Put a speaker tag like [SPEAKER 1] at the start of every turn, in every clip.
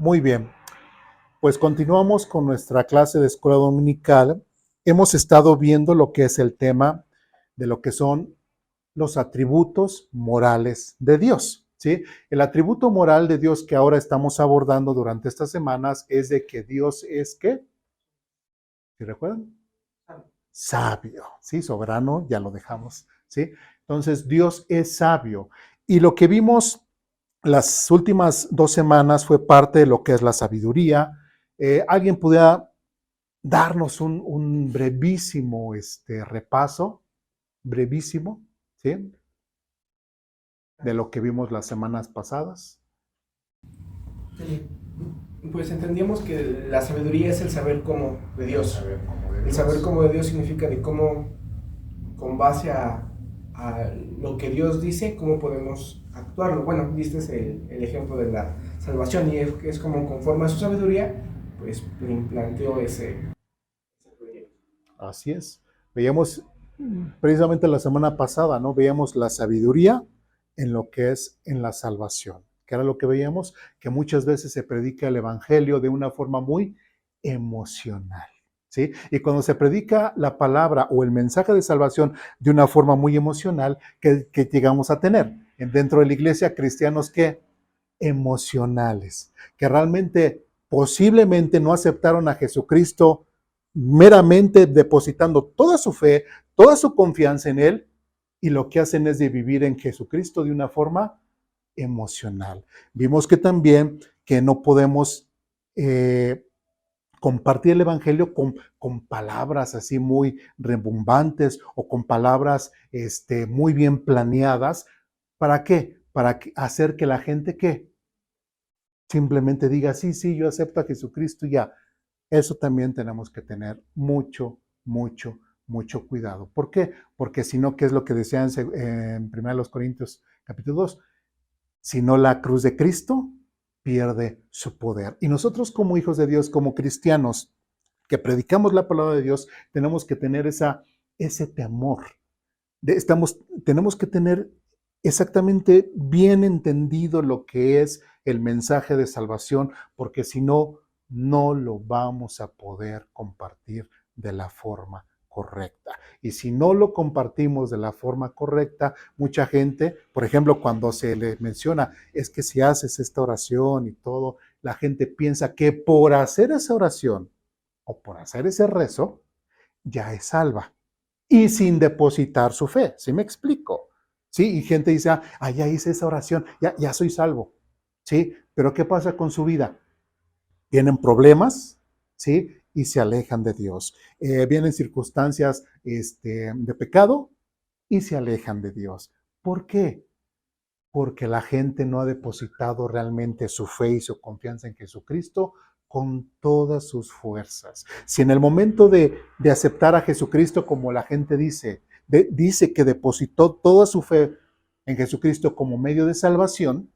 [SPEAKER 1] Muy bien, pues continuamos con nuestra clase de escuela dominical. Hemos estado viendo lo que es el tema de lo que son los atributos morales de Dios, ¿sí? El atributo moral de Dios que ahora estamos abordando durante estas semanas es de que Dios es, ¿qué? ¿Sí recuerdan? Sabio, ¿sí? Soberano, ya lo dejamos, ¿sí? Entonces, Dios es sabio. Y lo que vimos las últimas 2 semanas fue parte de lo que es la sabiduría. ¿Alguien pudiera darnos un brevísimo repaso, brevísimo, ¿sí? De lo que vimos las semanas pasadas?
[SPEAKER 2] Pues entendíamos que la sabiduría es el saber cómo de Dios. El saber cómo de Dios significa de cómo, con base a lo que Dios dice, cómo podemos actuarlo. Bueno, viste el ejemplo de la salvación y es como conforme a su sabiduría, pues planteó ese proyecto.
[SPEAKER 1] Así es. Veíamos precisamente la semana pasada, ¿no? Veíamos la sabiduría en lo que es en la salvación. ¿Qué era lo que veíamos? Que muchas veces se predica el evangelio de una forma muy emocional, ¿sí? Y cuando se predica la palabra o el mensaje de salvación de una forma muy emocional, ¿qué llegamos a tener? Dentro de la iglesia, cristianos que emocionales, que realmente posiblemente no aceptaron a Jesucristo meramente depositando toda su fe, toda su confianza en Él, y lo que hacen es de vivir en Jesucristo de una forma emocional. Vimos que también que no podemos compartir el Evangelio con palabras así muy rebombantes o con palabras muy bien planeadas. ¿Para qué? Para hacer que la gente que simplemente diga, sí, sí, yo acepto a Jesucristo y ya. Eso también tenemos que tener mucho, mucho, mucho cuidado. ¿Por qué? Porque si no, ¿qué es lo que decían en 1 Corintios capítulo 2? Si no, la cruz de Cristo pierde su poder. Y nosotros como hijos de Dios, como cristianos que predicamos la palabra de Dios, tenemos que tener ese temor. Tenemos que tener exactamente bien entendido lo que es el mensaje de salvación, porque si no, no lo vamos a poder compartir de la forma correcta. Y si no lo compartimos de la forma correcta, mucha gente, por ejemplo, cuando se le menciona, es que si haces esta oración y todo, la gente piensa que por hacer esa oración o por hacer ese rezo, ya es salva y sin depositar su fe. ¿Sí me explico? ¿Sí? Y gente dice, ya hice esa oración, ya soy salvo. ¿Sí? Pero ¿qué pasa con su vida? Tienen problemas, ¿sí? Y se alejan de Dios. Vienen circunstancias de pecado y se alejan de Dios. ¿Por qué? Porque la gente no ha depositado realmente su fe y su confianza en Jesucristo con todas sus fuerzas. Si en el momento de aceptar a Jesucristo, como la gente dice que depositó toda su fe en Jesucristo como medio de salvación,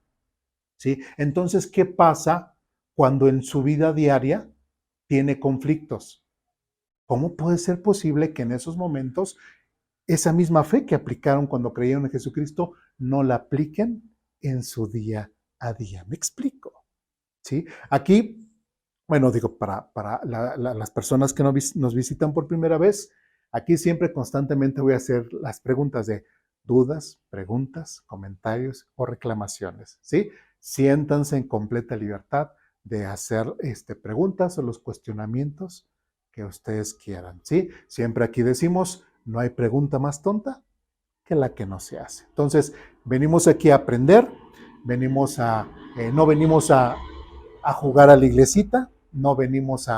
[SPEAKER 1] ¿sí? Entonces, ¿qué pasa cuando en su vida diaria tiene conflictos? ¿Cómo puede ser posible que en esos momentos esa misma fe que aplicaron cuando creyeron en Jesucristo no la apliquen en su día a día? ¿Me explico? ¿Sí? Aquí, bueno, digo, para las personas que nos visitan por primera vez, aquí siempre constantemente voy a hacer las preguntas de dudas, preguntas, comentarios o reclamaciones, ¿sí? Siéntanse en completa libertad de hacer preguntas o los cuestionamientos que ustedes quieran, ¿sí? Siempre aquí decimos, no hay pregunta más tonta que la que no se hace. Entonces, venimos aquí a aprender, no venimos a jugar a la iglesita, no venimos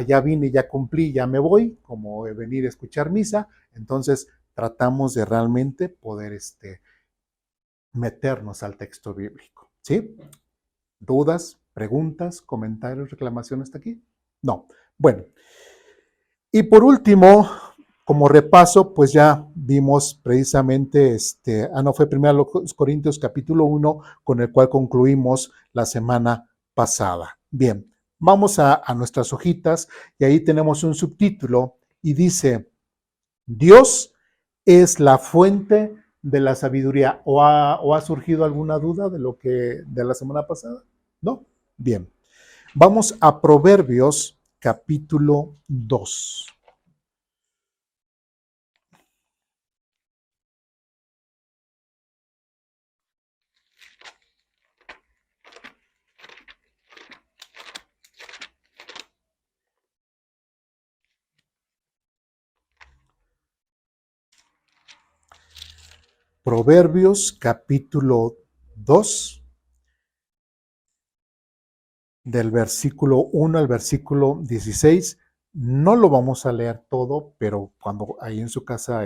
[SPEAKER 1] ya vine, ya cumplí, ya me voy, como venir a escuchar misa. Entonces, tratamos de realmente poder meternos al texto bíblico, ¿sí? ¿Dudas, preguntas, comentarios, reclamaciones hasta aquí? No. Bueno, y por último, como repaso, pues ya vimos precisamente, no fue 1 Corintios capítulo 1, con el cual concluimos la semana pasada. Bien, vamos a nuestras hojitas y ahí tenemos un subtítulo y dice, Dios es la fuente de la sabiduría. ¿O ha surgido alguna duda de lo que de la semana pasada? ¿No? Bien. Vamos a Proverbios capítulo 2. Proverbios capítulo 2, del versículo 1 al versículo 16. No lo vamos a leer todo, pero cuando ahí en su casa,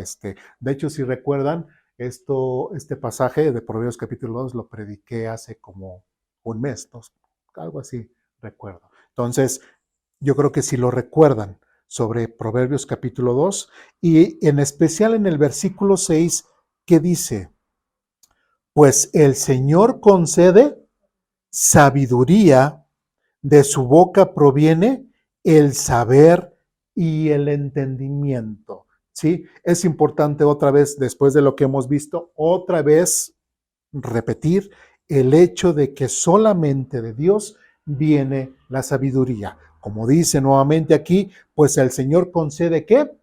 [SPEAKER 1] de hecho, si recuerdan, este pasaje de Proverbios capítulo 2 lo prediqué hace como un mes, ¿no? Algo así, recuerdo. Entonces, yo creo que si lo recuerdan sobre Proverbios capítulo 2 y en especial en el versículo 6 que dice, pues el Señor concede sabiduría, de su boca proviene el saber y el entendimiento. ¿Sí? Es importante otra vez, después de lo que hemos visto, otra vez repetir el hecho de que solamente de Dios viene la sabiduría. Como dice nuevamente aquí, pues el Señor concede ¿qué?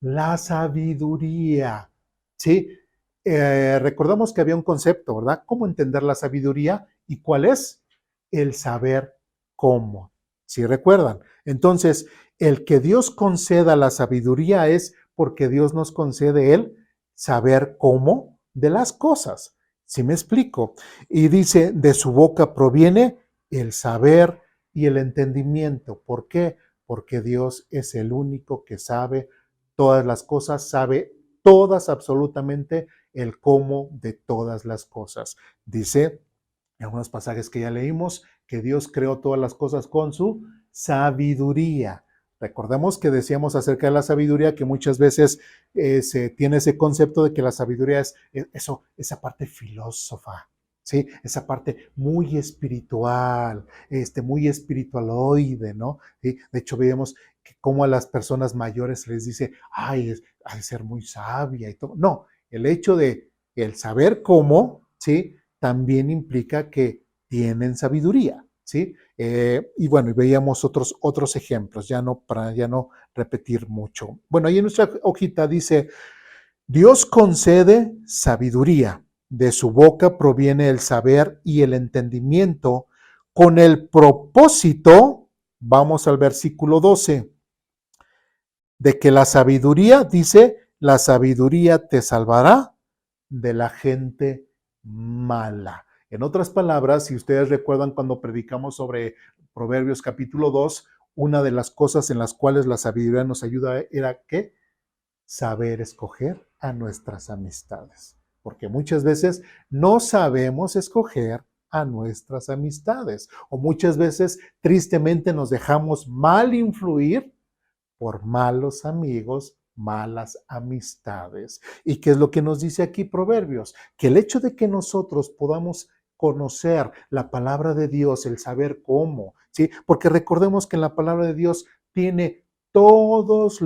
[SPEAKER 1] La sabiduría. ¿Sí? Recordamos que había un concepto, ¿verdad? ¿Cómo entender la sabiduría y cuál es? El saber cómo. ¿Sí recuerdan? Entonces, el que Dios conceda la sabiduría es porque Dios nos concede el saber cómo de las cosas. ¿Sí me explico? Y dice, de su boca proviene el saber y el entendimiento. ¿Por qué? Porque Dios es el único que sabe todas las cosas, sabe todas absolutamente el cómo de todas las cosas. Dice en algunos pasajes que ya leímos que Dios creó todas las cosas con su sabiduría. Recordemos que decíamos acerca de la sabiduría que muchas veces se tiene ese concepto de que la sabiduría es eso, esa parte filósofa, ¿sí? Esa parte muy espiritual, muy espiritualoide, ¿no? ¿Sí? De hecho, vemos que como a las personas mayores les dice, ay, ha de ser muy sabia y todo. No, el hecho de el saber cómo, ¿sí? También implica que tienen sabiduría, ¿sí? Y bueno, y veíamos otros ejemplos, para ya no repetir mucho. Bueno, ahí en nuestra hojita dice, Dios concede sabiduría, de su boca proviene el saber y el entendimiento, con el propósito, vamos al versículo 12, de que la sabiduría, dice, la sabiduría te salvará de la gente mala. En otras palabras, si ustedes recuerdan cuando predicamos sobre Proverbios capítulo 2, una de las cosas en las cuales la sabiduría nos ayuda era que saber escoger a nuestras amistades. Porque muchas veces no sabemos escoger a nuestras amistades o muchas veces tristemente nos dejamos mal influir por malos amigos, malas amistades. ¿Y qué es lo que nos dice aquí Proverbios? Que el hecho de que nosotros podamos conocer la palabra de Dios, el saber cómo, ¿sí? Porque recordemos que en la palabra de Dios tiene todas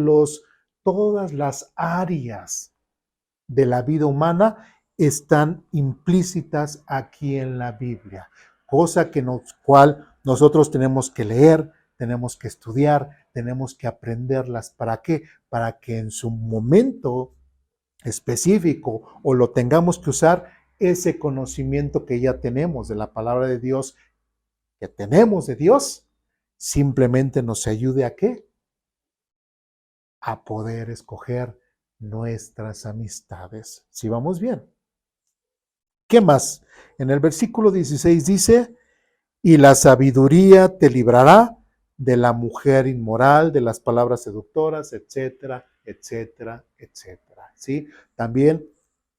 [SPEAKER 1] las áreas de la vida humana están implícitas aquí en la Biblia, cosa que cual nosotros tenemos que leer, tenemos que estudiar, tenemos que aprenderlas. ¿Para qué? Para que en su momento específico o lo tengamos que usar, ese conocimiento que ya tenemos de la palabra de Dios, que tenemos de Dios, simplemente nos ayude a qué? A poder escoger nuestras amistades. Si vamos bien. ¿Qué más? En el versículo 16 dice, y la sabiduría te librará de la mujer inmoral, de las palabras seductoras, etcétera, etcétera, etcétera. ¿Sí? También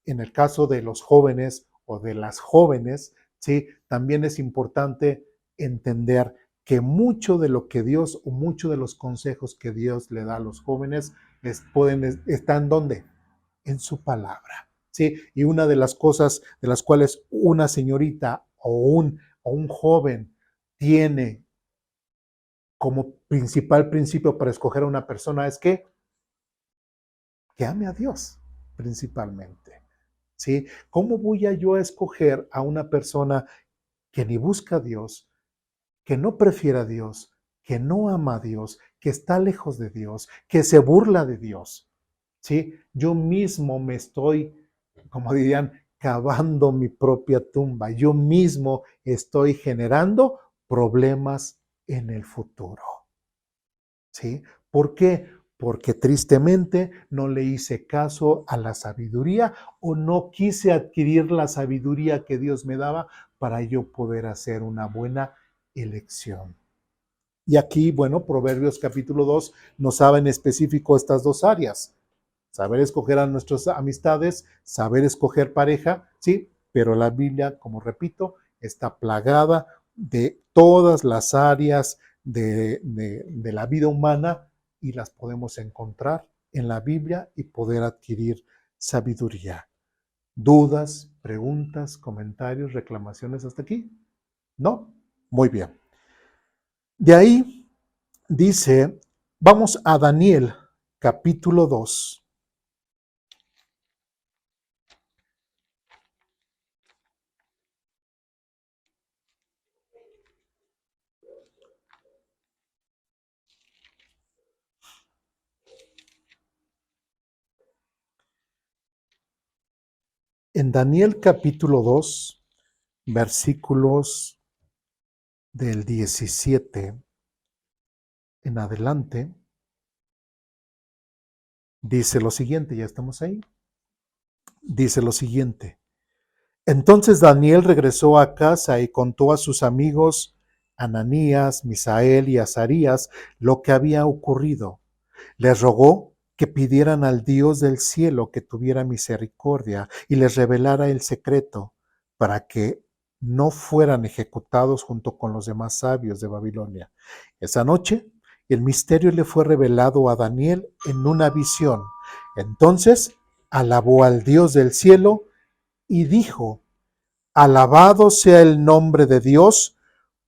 [SPEAKER 1] en el caso de los jóvenes o de las jóvenes, ¿sí? También es importante entender que mucho de lo que Dios o mucho de los consejos que Dios le da a los jóvenes están ¿dónde? En su palabra. ¿Sí? Y una de las cosas de las cuales una señorita o un joven tiene como principal principio para escoger a una persona es que ame a Dios principalmente. ¿Sí? ¿Cómo voy a yo a escoger a una persona que ni busca a Dios, que no prefiere a Dios, que no ama a Dios, que está lejos de Dios, que se burla de Dios. ¿Sí? Yo mismo me estoy, como dirían, cavando mi propia tumba. Yo mismo estoy generando problemas en el futuro. ¿Sí? ¿Por qué? Porque tristemente no le hice caso a la sabiduría o no quise adquirir la sabiduría que Dios me daba para yo poder hacer una buena elección. Y aquí, bueno, Proverbios capítulo 2 nos habla en específico estas dos áreas. Saber escoger a nuestras amistades, saber escoger pareja, sí, pero la Biblia, como repito, está plagada de todas las áreas de la vida humana y las podemos encontrar en la Biblia y poder adquirir sabiduría. ¿Dudas, preguntas, comentarios, reclamaciones hasta aquí? ¿No? Muy bien. De ahí dice, vamos a Daniel capítulo 2. En Daniel capítulo 2, versículos del 17 en adelante, dice lo siguiente, ya estamos ahí, dice lo siguiente. Entonces Daniel regresó a casa y contó a sus amigos Ananías, Misael y Azarías lo que había ocurrido. Les rogó que pidieran al Dios del cielo que tuviera misericordia y les revelara el secreto para que no fueran ejecutados junto con los demás sabios de Babilonia. Esa noche el misterio le fue revelado a Daniel en una visión. Entonces alabó al Dios del cielo y dijo: Alabado sea el nombre de Dios,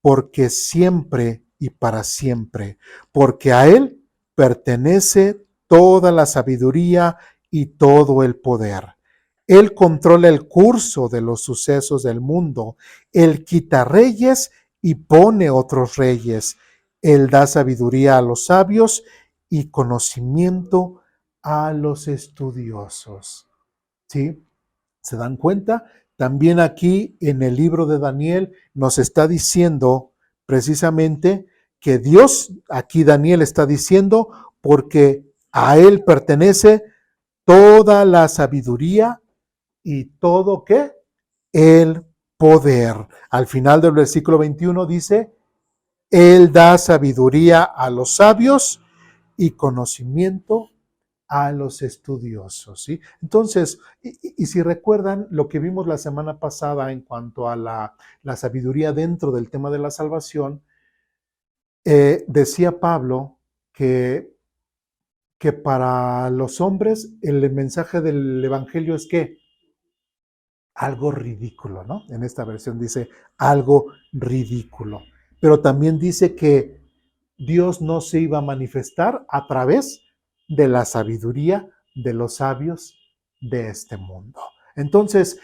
[SPEAKER 1] porque siempre y para siempre, porque a Él pertenece toda la sabiduría y todo el poder. Él controla el curso de los sucesos del mundo. Él quita reyes y pone otros reyes. Él da sabiduría a los sabios y conocimiento a los estudiosos. ¿Sí? ¿Se dan cuenta? También aquí en el libro de Daniel nos está diciendo precisamente que Dios, aquí Daniel está diciendo, porque a Él pertenece toda la sabiduría y todo ¿qué? El poder. Al final del versículo 21 dice, Él da sabiduría a los sabios y conocimiento a los estudiosos, ¿sí? Entonces, y si recuerdan lo que vimos la semana pasada en cuanto a la sabiduría dentro del tema de la salvación, decía Pablo que para los hombres el mensaje del Evangelio es que algo ridículo, ¿no? En esta versión dice algo ridículo, pero también dice que Dios no se iba a manifestar a través de la sabiduría de los sabios de este mundo. Entonces,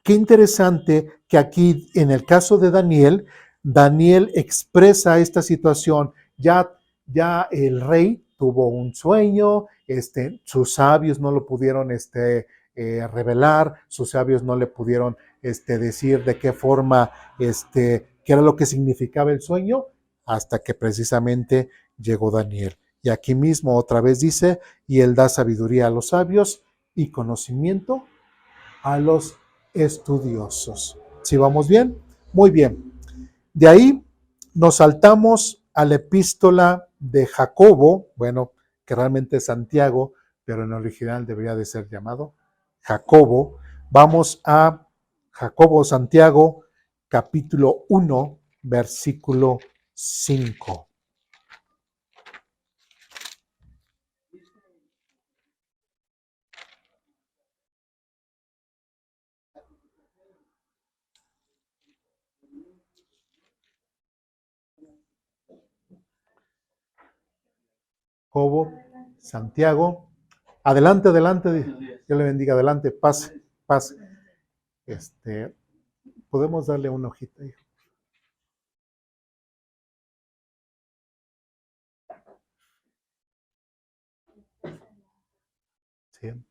[SPEAKER 1] qué interesante que aquí en el caso de Daniel, Daniel expresa esta situación. Ya el rey tuvo un sueño, sus sabios no lo pudieron revelar, sus sabios no le pudieron decir de qué forma, qué era lo que significaba el sueño, hasta que precisamente llegó Daniel. Y aquí mismo otra vez dice, y él da sabiduría a los sabios y conocimiento a los estudiosos. ¿Sí vamos bien? Muy bien. De ahí nos saltamos a la epístola de Jacobo, bueno, que realmente es Santiago, pero en original debería de ser llamado Jacobo. Vamos a Jacobo, Santiago, capítulo 1, versículo 5. Jacobo, Santiago. Adelante, adelante. Dios le bendiga. Adelante, pase, pase. Podemos darle una hojita, hijo. Bien.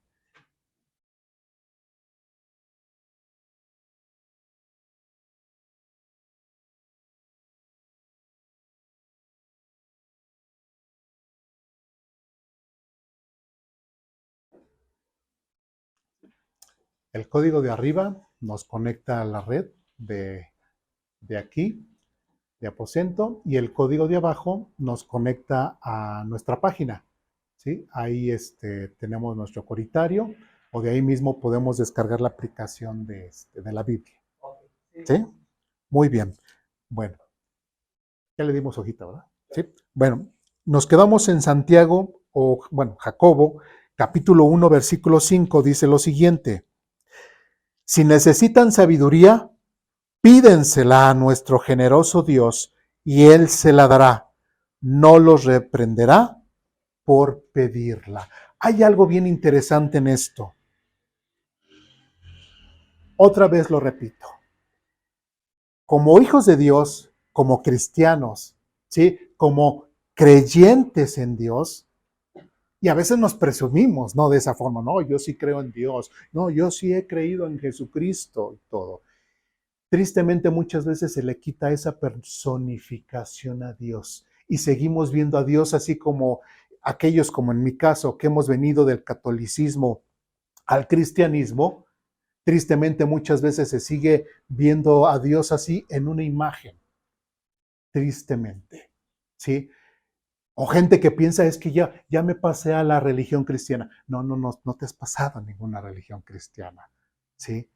[SPEAKER 1] El código de arriba nos conecta a la red de aquí, de aposento, y el código de abajo nos conecta a nuestra página. ¿Sí? Ahí tenemos nuestro coritario, o de ahí mismo podemos descargar la aplicación de la Biblia. ¿Sí? Muy bien. Bueno, ya le dimos hojita, ¿verdad? Sí. Bueno, nos quedamos en Santiago, Jacobo, capítulo 1, versículo 5, dice lo siguiente: si necesitan sabiduría, pídensela a nuestro generoso Dios y Él se la dará. No los reprenderá por pedirla. Hay algo bien interesante en esto. Otra vez lo repito. Como hijos de Dios, como cristianos, ¿sí? Como creyentes en Dios, y a veces nos presumimos, ¿no? De esa forma, no, yo sí creo en Dios, no, yo sí he creído en Jesucristo y todo. Tristemente muchas veces se le quita esa personificación a Dios y seguimos viendo a Dios así como aquellos, como en mi caso, que hemos venido del catolicismo al cristianismo. Tristemente muchas veces se sigue viendo a Dios así en una imagen, tristemente, ¿sí? O gente que piensa es que ya me pasé a la religión cristiana. No te has pasado a ninguna religión cristiana, ¿sí?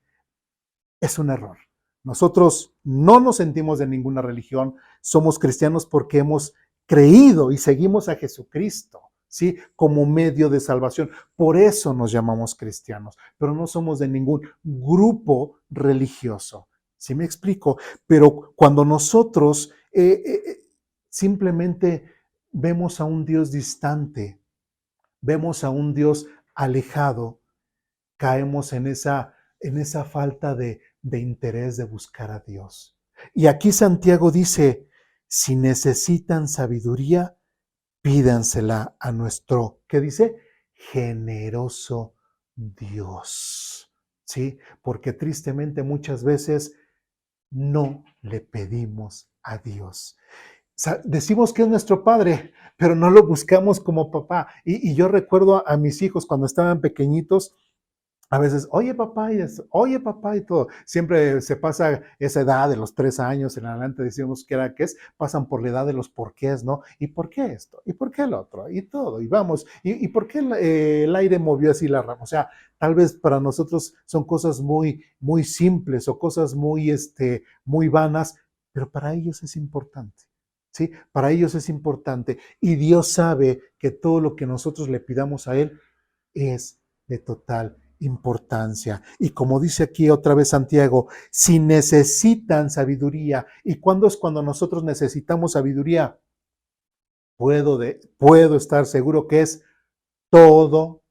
[SPEAKER 1] Es un error. Nosotros no nos sentimos de ninguna religión, somos cristianos porque hemos creído y seguimos a Jesucristo, ¿sí? Como medio de salvación. Por eso nos llamamos cristianos, pero no somos de ningún grupo religioso. ¿Sí me explico? Pero cuando nosotros simplemente vemos a un Dios distante, vemos a un Dios alejado, caemos en esa falta de interés de buscar a Dios. Y aquí Santiago dice, si necesitan sabiduría, pídansela a nuestro, ¿qué dice? Generoso Dios. ¿Sí? Porque tristemente muchas veces no le pedimos a Dios. Decimos que es nuestro padre, pero no lo buscamos como papá. Y yo recuerdo a mis hijos cuando estaban pequeñitos, a veces, oye papá y todo. Siempre se pasa esa edad de los 3 años en adelante, decimos que era que es, pasan por la edad de los porqués, ¿no? ¿Y por qué esto? ¿Y por qué el otro? Y todo, y vamos, ¿y por qué el aire movió así la rama? O sea, tal vez para nosotros son cosas muy, muy simples o cosas muy, muy vanas, pero para ellos es importante. ¿Sí? Para ellos es importante. Y Dios sabe que todo lo que nosotros le pidamos a Él es de total importancia. Y como dice aquí otra vez Santiago, si necesitan sabiduría, ¿y cuándo es cuando nosotros necesitamos sabiduría? Puedo estar seguro que es todo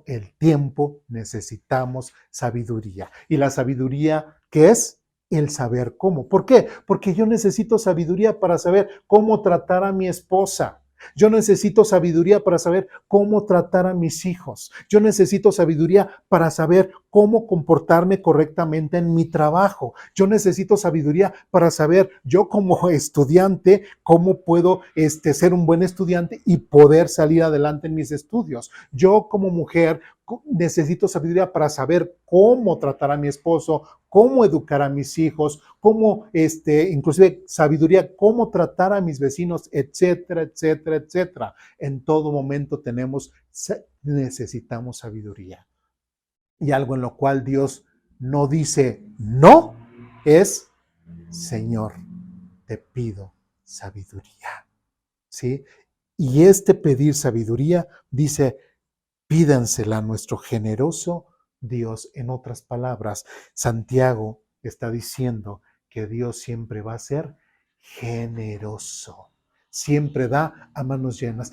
[SPEAKER 1] el tiempo necesitamos sabiduría. ¿Y la sabiduría qué es? El saber cómo. ¿Por qué? Porque yo necesito sabiduría para saber cómo tratar a mi esposa. Yo necesito sabiduría para saber cómo tratar a mis hijos. Yo necesito sabiduría para saber cómo comportarme correctamente en mi trabajo. Yo necesito sabiduría para saber yo como estudiante cómo puedo ser un buen estudiante y poder salir adelante en mis estudios. Yo como mujer necesito sabiduría para saber cómo tratar a mi esposo, cómo educar a mis hijos, cómo, inclusive sabiduría, cómo tratar a mis vecinos, etcétera, etcétera, etcétera. En todo momento necesitamos sabiduría. Y algo en lo cual Dios no dice no es, Señor, te pido sabiduría. ¿Sí? Y pedir sabiduría, dice, pídansela a nuestro generoso Dios. En otras palabras, Santiago está diciendo que Dios siempre va a ser generoso, siempre da a manos llenas.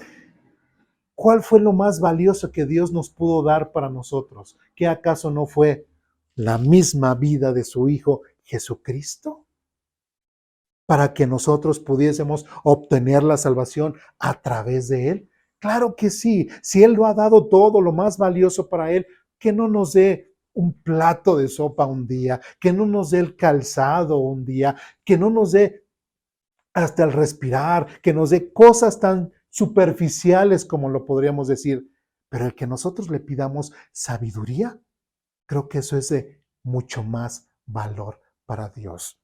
[SPEAKER 1] ¿Cuál fue lo más valioso que Dios nos pudo dar para nosotros? ¿Qué acaso no fue la misma vida de su Hijo Jesucristo? Para que nosotros pudiésemos obtener la salvación a través de Él. Claro que sí. Si Él lo ha dado todo, lo más valioso para Él, que no nos dé un plato de sopa un día, que no nos dé el calzado un día, que no nos dé hasta el respirar, que nos dé cosas tan superficiales como lo podríamos decir, pero el que nosotros le pidamos sabiduría, creo que eso es de mucho más valor para Dios.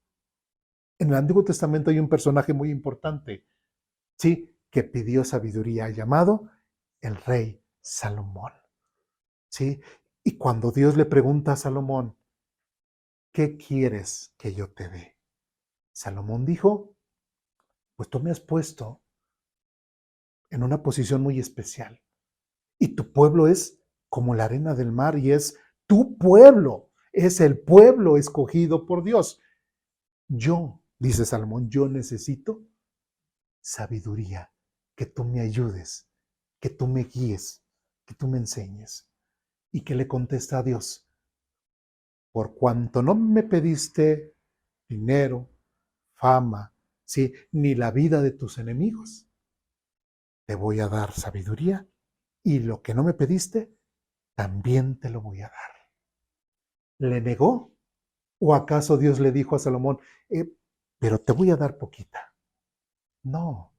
[SPEAKER 1] En el Antiguo Testamento hay un personaje muy importante, ¿sí? Que pidió sabiduría, llamado el rey Salomón, ¿sí? Y cuando Dios le pregunta a Salomón, ¿qué quieres que yo te dé? Salomón dijo, pues tú me has puesto en una posición muy especial y tu pueblo es como la arena del mar y es tu pueblo, es el pueblo escogido por Dios. Yo, dice Salomón, yo necesito sabiduría, que tú me ayudes, que tú me guíes, que tú me enseñes. ¿Y que le contesta a Dios? Por cuanto no me pediste dinero, fama, ¿sí? Ni la vida de tus enemigos, te voy a dar sabiduría y lo que no me pediste, también te lo voy a dar. ¿Le negó? ¿O acaso Dios le dijo a Salomón, pero te voy a dar poquita? No,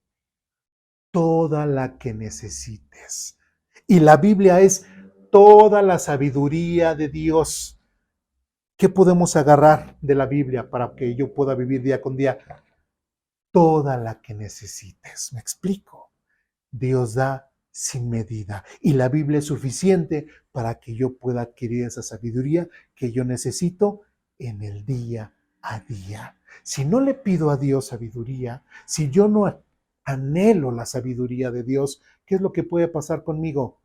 [SPEAKER 1] toda la que necesites. Y la Biblia es toda la sabiduría de Dios. ¿Qué podemos agarrar de la Biblia para que yo pueda vivir día con día? Toda la que necesites. ¿Me explico? Dios da sin medida y la Biblia es suficiente para que yo pueda adquirir esa sabiduría que yo necesito en el día a día. Si no le pido a Dios sabiduría, si yo no anhelo la sabiduría de Dios, ¿qué es lo que puede pasar conmigo?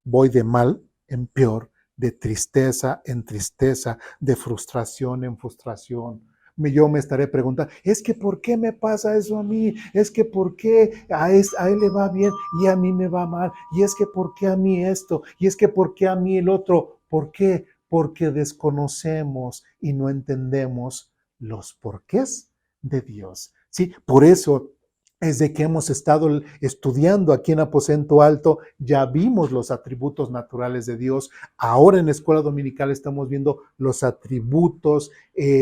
[SPEAKER 1] Voy de mal en peor, de tristeza en tristeza, de frustración en frustración. Yo me estaré preguntando, es que ¿por qué me pasa eso a mí? Es que ¿por qué a él le va bien y a mí me va mal? Y es que ¿por qué a mí esto? Y es que ¿por qué a mí el otro? ¿Por qué? Porque desconocemos y no entendemos los porqués de Dios. Sí, por eso es de que hemos estado estudiando aquí en Aposento Alto, ya vimos los atributos naturales de Dios. Ahora en la escuela dominical estamos viendo los atributos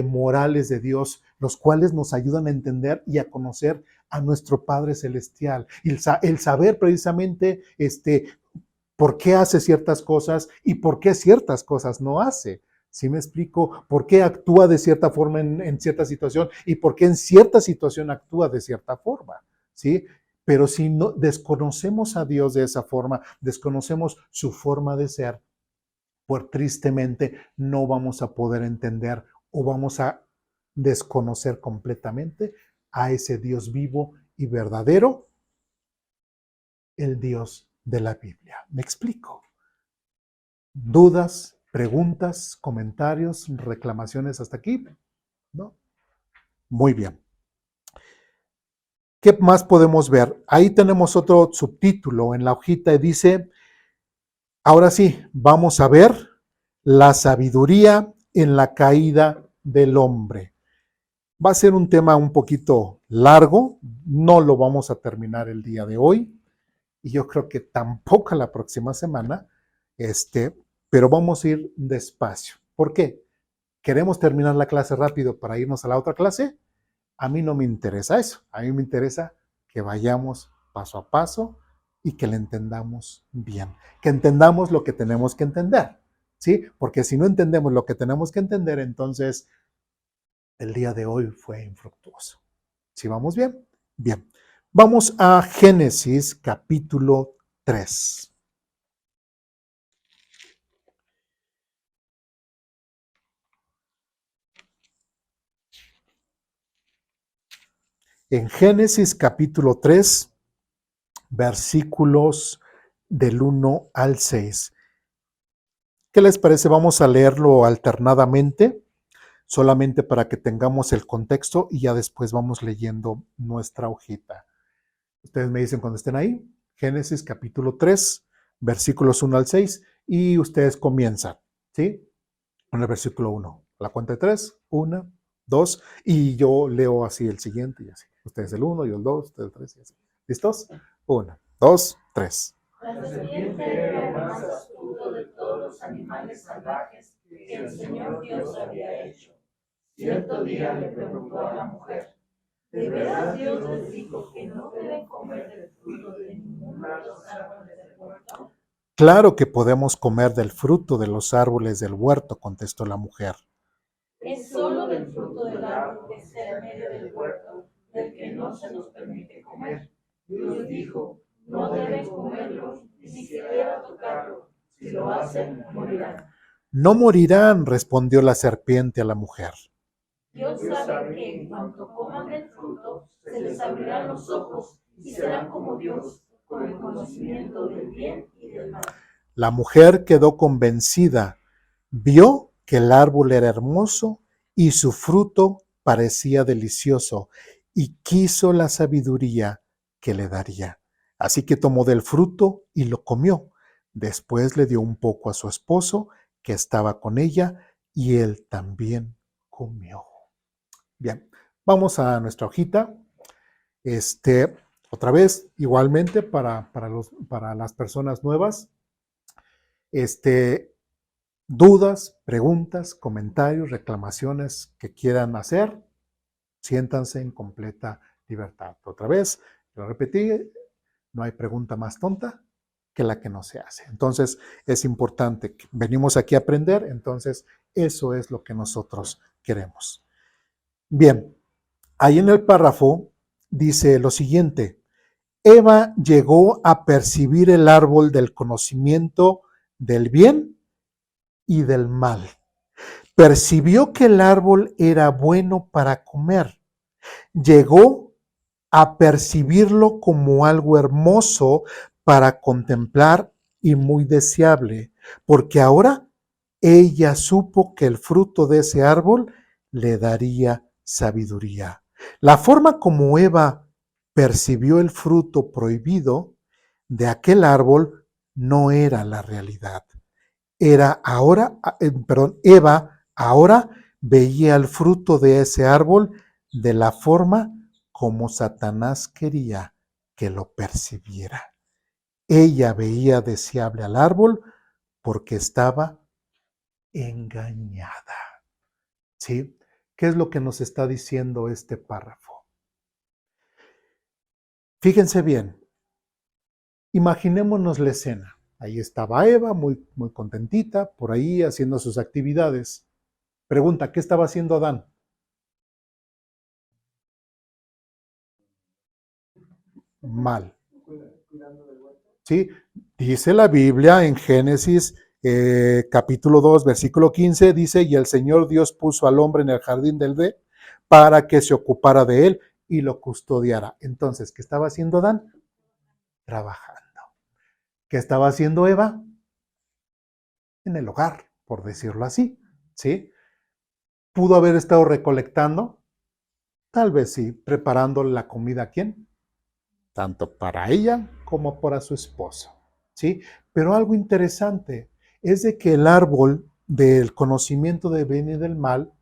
[SPEAKER 1] morales de Dios, los cuales nos ayudan a entender y a conocer a nuestro Padre Celestial. El saber precisamente por qué hace ciertas cosas y por qué ciertas cosas no hace. ¿Sí me explico? ¿Por qué actúa de cierta forma en cierta situación y por qué en cierta situación actúa de cierta forma? ¿Sí? Pero si no desconocemos a Dios de esa forma, desconocemos su forma de ser, pues tristemente no vamos a poder entender o vamos a desconocer completamente a ese Dios vivo y verdadero, el Dios de la Biblia. ¿Me explico? ¿Dudas, preguntas, comentarios, reclamaciones hasta aquí? ¿No? Muy bien. ¿Qué más podemos ver? Ahí tenemos otro subtítulo en la hojita y dice, ahora sí, vamos a ver la sabiduría en la caída del hombre. Va a ser un tema un poquito largo, no lo vamos a terminar el día de hoy y yo creo que tampoco la próxima semana, pero vamos a ir despacio. ¿Por qué? ¿Queremos terminar la clase rápido para irnos a la otra clase? A mí no me interesa eso. A mí me interesa que vayamos paso a paso y que le entendamos bien. Que entendamos lo que tenemos que entender, ¿sí? Porque si no entendemos lo que tenemos que entender, entonces el día de hoy fue infructuoso. ¿Sí vamos bien? Bien. Vamos a Génesis capítulo 3. En Génesis capítulo 3, versículos del 1 al 6. ¿Qué les parece? Vamos a leerlo alternadamente, solamente para que tengamos el contexto y ya después vamos leyendo nuestra hojita. Ustedes me dicen cuando estén ahí, Génesis capítulo 3, versículos 1 al 6, y ustedes comienzan, ¿sí? En el versículo 1. La cuenta de 3, 1, 2, y yo leo así el siguiente y así. Ustedes el 1, yo el 2, ustedes el 3 y así. ¿Listos? 1, 2, 3.
[SPEAKER 3] La serpiente era el más astuto de todos los animales salvajes que el Señor Dios había hecho. Cierto día le preguntó a la mujer: ¿de veras Dios les dijo que no deben comer del fruto de ninguno de los árboles del huerto?
[SPEAKER 1] Claro que podemos comer del fruto de los árboles del huerto, contestó la mujer.
[SPEAKER 3] Es solo del fruto del árbol que está en medio del huerto, del que no se nos permite comer. Dios dijo: no deben comerlo, ni siquiera tocarlo. Si lo hacen, morirán.
[SPEAKER 1] No morirán, respondió la serpiente a la mujer.
[SPEAKER 3] Dios sabe que en cuanto coman del fruto, se les abrirán los ojos y serán como Dios, con el conocimiento del bien y del mal.
[SPEAKER 1] La mujer quedó convencida, vio que el árbol era hermoso y su fruto parecía delicioso y quiso la sabiduría que le daría. Así que tomó del fruto y lo comió. Después le dio un poco a su esposo que estaba con ella y él también comió. Bien, vamos a nuestra hojita. Otra vez, igualmente para las personas nuevas, dudas, preguntas, comentarios, reclamaciones que quieran hacer, siéntanse en completa libertad. Otra vez, lo repetí, no hay pregunta más tonta que la que no se hace. Entonces, es importante que venimos aquí a aprender, entonces eso es lo que nosotros queremos. Bien, ahí en el párrafo dice lo siguiente: Eva llegó a percibir el árbol del conocimiento del bien y del mal. Percibió que el árbol era bueno para comer. Llegó a percibirlo como algo hermoso para contemplar y muy deseable, porque ahora ella supo que el fruto de ese árbol le daría sabiduría. La forma como Eva percibió el fruto prohibido de aquel árbol no era la realidad. Eva ahora veía el fruto de ese árbol de la forma como Satanás quería que lo percibiera. Ella veía deseable al árbol porque estaba engañada. ¿Sí? ¿Qué es lo que nos está diciendo este párrafo? Fíjense bien, imaginémonos la escena. Ahí estaba Eva, muy, muy contentita, por ahí haciendo sus actividades. Pregunta, ¿qué estaba haciendo Adán? Mal. ¿Sí? Dice la Biblia en Génesis capítulo 2, versículo 15, dice, y el Señor Dios puso al hombre en el jardín del Edén para que se ocupara de él y lo custodiara. Entonces, ¿qué estaba haciendo Adán? Trabajando. ¿Qué estaba haciendo Eva? En el hogar, por decirlo así, ¿sí? ¿Pudo haber estado recolectando? Tal vez sí, preparando la comida a quién, tanto para ella como para su esposo, ¿sí? Pero algo interesante es de que el árbol del conocimiento del bien y del mal,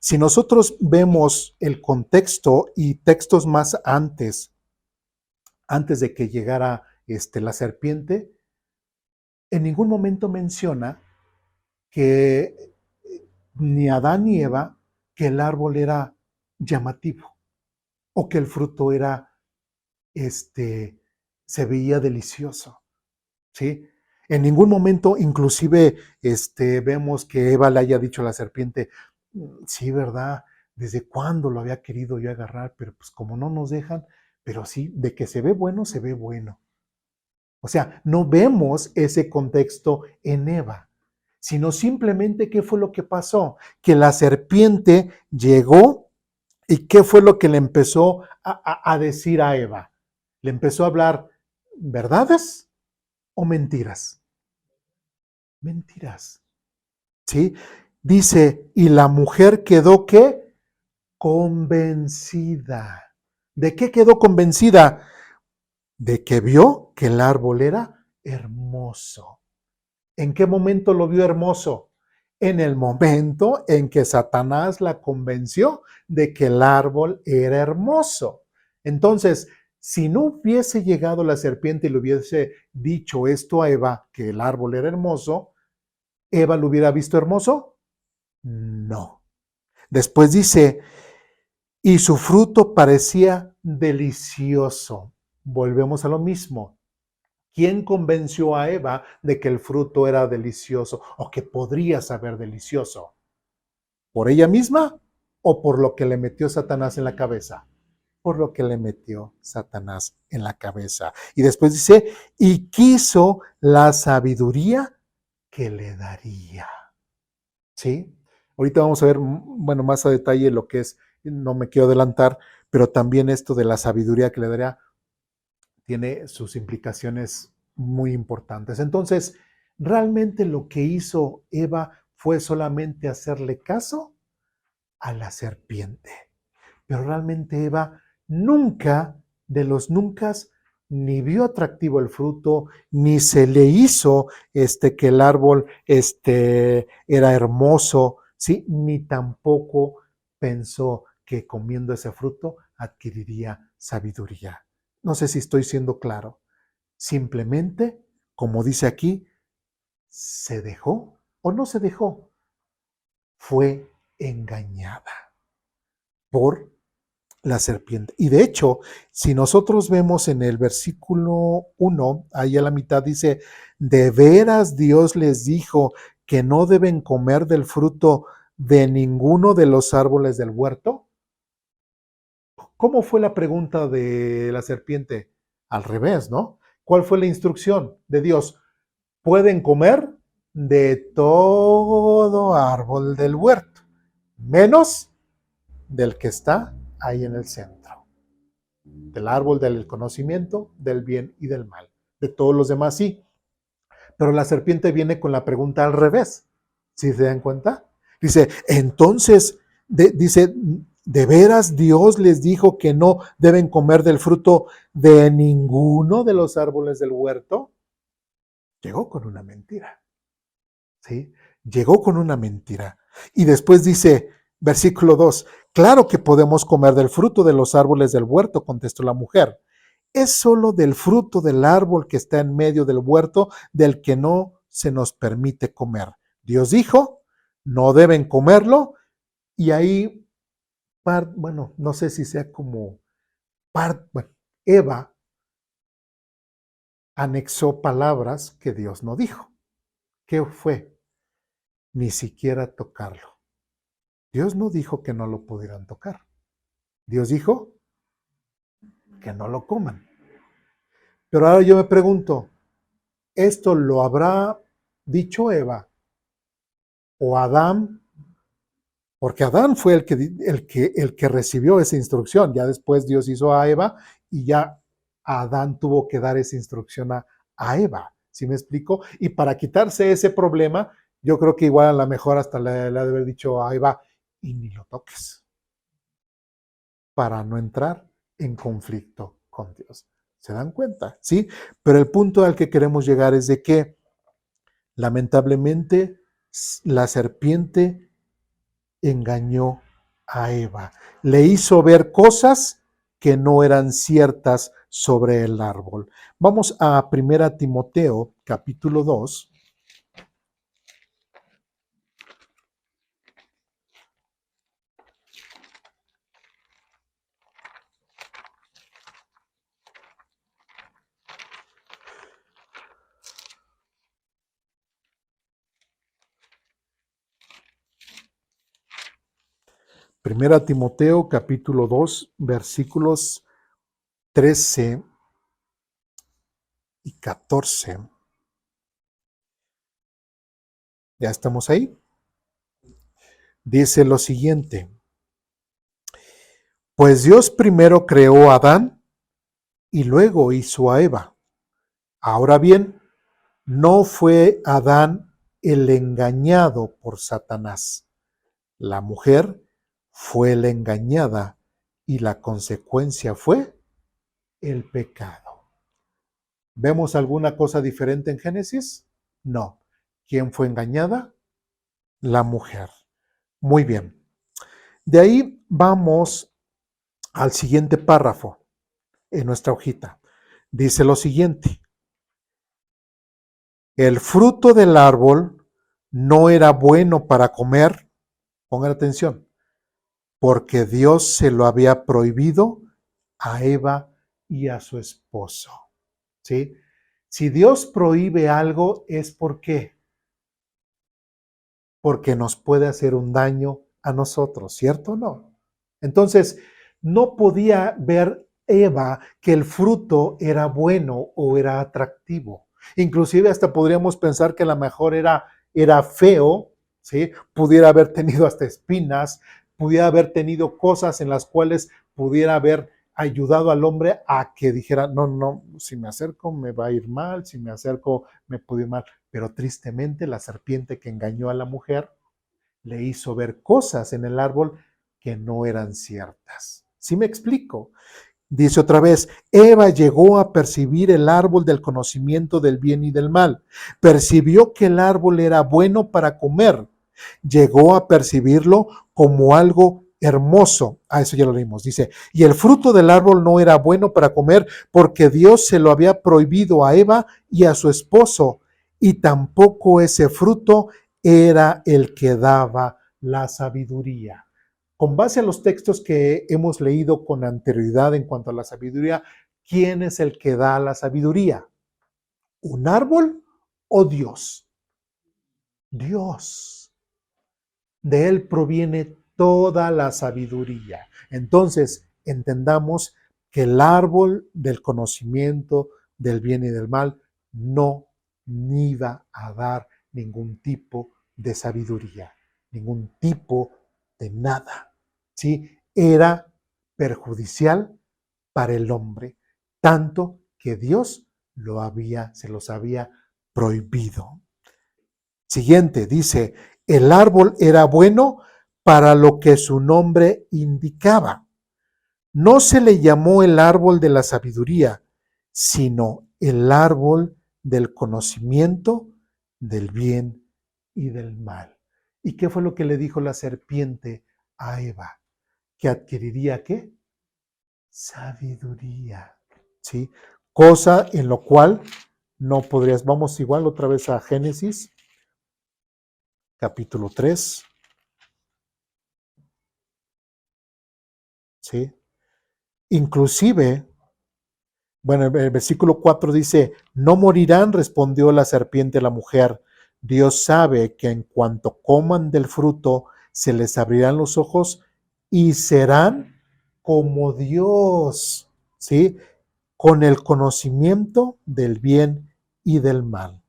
[SPEAKER 1] si nosotros vemos el contexto y textos más antes de que llegara la serpiente, en ningún momento menciona que ni Adán ni Eva, que el árbol era llamativo o que el fruto era, se veía delicioso, ¿sí? En ningún momento, inclusive, vemos que Eva le haya dicho a la serpiente, sí, ¿verdad? ¿Desde cuándo lo había querido yo agarrar? Pero pues como no nos dejan, pero sí, de que se ve bueno, se ve bueno. O sea, no vemos ese contexto en Eva, sino simplemente qué fue lo que pasó, que la serpiente llegó y qué fue lo que le empezó a decir a Eva. Le empezó a hablar verdades o mentiras. Mentiras. ¿Sí? Dice, y la mujer quedó ¿qué? Convencida. ¿De qué quedó convencida? De que vio que el árbol era hermoso. ¿En qué momento lo vio hermoso? En el momento en que Satanás la convenció de que el árbol era hermoso. Entonces, Si no hubiese llegado la serpiente y le hubiese dicho esto a Eva, que el árbol era hermoso, ¿Eva lo hubiera visto hermoso? No. Después dice, y su fruto parecía delicioso. Volvemos a lo mismo. ¿Quién convenció a Eva de que el fruto era delicioso o que podría saber delicioso? ¿Por ella misma o por lo que le metió Satanás en la cabeza? Por lo que le metió Satanás en la cabeza. Y después dice, y quiso la sabiduría que le daría. ¿Sí? Ahorita vamos a ver, bueno, más a detalle lo que es, no me quiero adelantar, pero también esto de la sabiduría que le daría tiene sus implicaciones muy importantes. Entonces, ¿realmente lo que hizo Eva fue solamente hacerle caso a la serpiente? Pero realmente Eva nunca, de los nunca, ni vio atractivo el fruto, ni se le hizo que el árbol era hermoso, ¿sí? Ni tampoco pensó que comiendo ese fruto adquiriría sabiduría. No sé si estoy siendo claro. Simplemente, como dice aquí, se dejó o no se dejó, fue engañada por la serpiente. Y de hecho, si nosotros vemos en el versículo 1, ahí a la mitad dice, ¿de veras Dios les dijo que no deben comer del fruto de ninguno de los árboles del huerto? ¿Cómo fue la pregunta de la serpiente? Al revés, ¿no? ¿Cuál fue la instrucción de Dios? Pueden comer de todo árbol del huerto, menos del que está ahí en el centro, del árbol del conocimiento, del bien y del mal. De todos los demás sí. Pero la serpiente viene con la pregunta al revés. ¿Sí se dan cuenta? Dice, entonces, dice, ¿de veras Dios les dijo que no deben comer del fruto de ninguno de los árboles del huerto? Llegó con una mentira. ¿Sí? Llegó con una mentira. Y después dice, versículo 2, claro que podemos comer del fruto de los árboles del huerto, contestó la mujer. Es solo del fruto del árbol que está en medio del huerto del que no se nos permite comer. Dios dijo, no deben comerlo, y ahí, bueno, no sé si sea como, bueno, Eva anexó palabras que Dios no dijo. ¿Qué fue? Ni siquiera tocarlo. Dios no dijo que no lo pudieran tocar. Dios dijo que no lo coman. Pero ahora yo me pregunto, ¿esto lo habrá dicho Eva o Adán? Porque Adán fue el que recibió esa instrucción. Ya después Dios hizo a Eva y ya Adán tuvo que dar esa instrucción a Eva. ¿Sí me explico? Y para quitarse ese problema, yo creo que igual a lo mejor hasta le ha de haber dicho a Eva, y ni lo toques, para no entrar en conflicto con Dios. ¿Se dan cuenta? ¿Sí? Pero el punto al que queremos llegar es de que, lamentablemente, la serpiente engañó a Eva. Le hizo ver cosas que no eran ciertas sobre el árbol. Vamos a 1 Timoteo, capítulo 2. Primera Timoteo, capítulo 2, versículos 13 y 14. ¿Ya estamos ahí? Dice lo siguiente. Pues Dios primero creó a Adán y luego hizo a Eva. Ahora bien, no fue Adán el engañado por Satanás. La mujer fue la engañada y la consecuencia fue el pecado. ¿Vemos alguna cosa diferente en Génesis? No. ¿Quién fue engañada? La mujer. Muy bien. De ahí vamos al siguiente párrafo. en nuestra hojita. Dice lo siguiente: el fruto del árbol no era bueno para comer, pongan atención, porque Dios se lo había prohibido a Eva y a su esposo. ¿Sí? Si Dios prohíbe algo es porque nos puede hacer un daño a nosotros, ¿cierto o no? Entonces, no podía ver Eva que el fruto era bueno o era atractivo. Inclusive hasta podríamos pensar que a lo mejor era feo, ¿sí? Pudiera haber tenido hasta espinas, pudiera haber tenido cosas en las cuales pudiera haber ayudado al hombre a que dijera, no, si me acerco me va a ir mal, si me acerco me puede ir mal. Pero tristemente la serpiente que engañó a la mujer le hizo ver cosas en el árbol que no eran ciertas. ¿Sí me explico? Dice otra vez, Eva llegó a percibir el árbol del conocimiento del bien y del mal. Percibió que el árbol era bueno para comer. Llegó a percibirlo como algo hermoso. Eso ya lo leímos. Dice, y el fruto del árbol no era bueno para comer porque Dios se lo había prohibido a Eva y a su esposo. Y tampoco ese fruto era el que daba la sabiduría. Con base a los textos que hemos leído con anterioridad en cuanto a la sabiduría, ¿quién es el que da la sabiduría? ¿Un árbol o Dios? Dios. De Él proviene toda la sabiduría. Entonces, entendamos que el árbol del conocimiento del bien y del mal no iba a dar ningún tipo de sabiduría, ningún tipo de nada. ¿Sí? Era perjudicial para el hombre, tanto que Dios se los había prohibido. Siguiente, dice, el árbol era bueno para lo que su nombre indicaba. No se le llamó el árbol de la sabiduría, sino el árbol del conocimiento del bien y del mal. ¿Y qué fue lo que le dijo la serpiente a Eva? Que adquiriría ¿qué? Sabiduría, ¿sí? Cosa en lo cual no podrías. Vamos igual otra vez a Génesis, capítulo 3, ¿sí? Inclusive, bueno, el versículo 4 dice, no morirán, respondió la serpiente a la mujer. Dios sabe que en cuanto coman del fruto, se les abrirán los ojos y serán como Dios, ¿sí? Con el conocimiento del bien y del mal,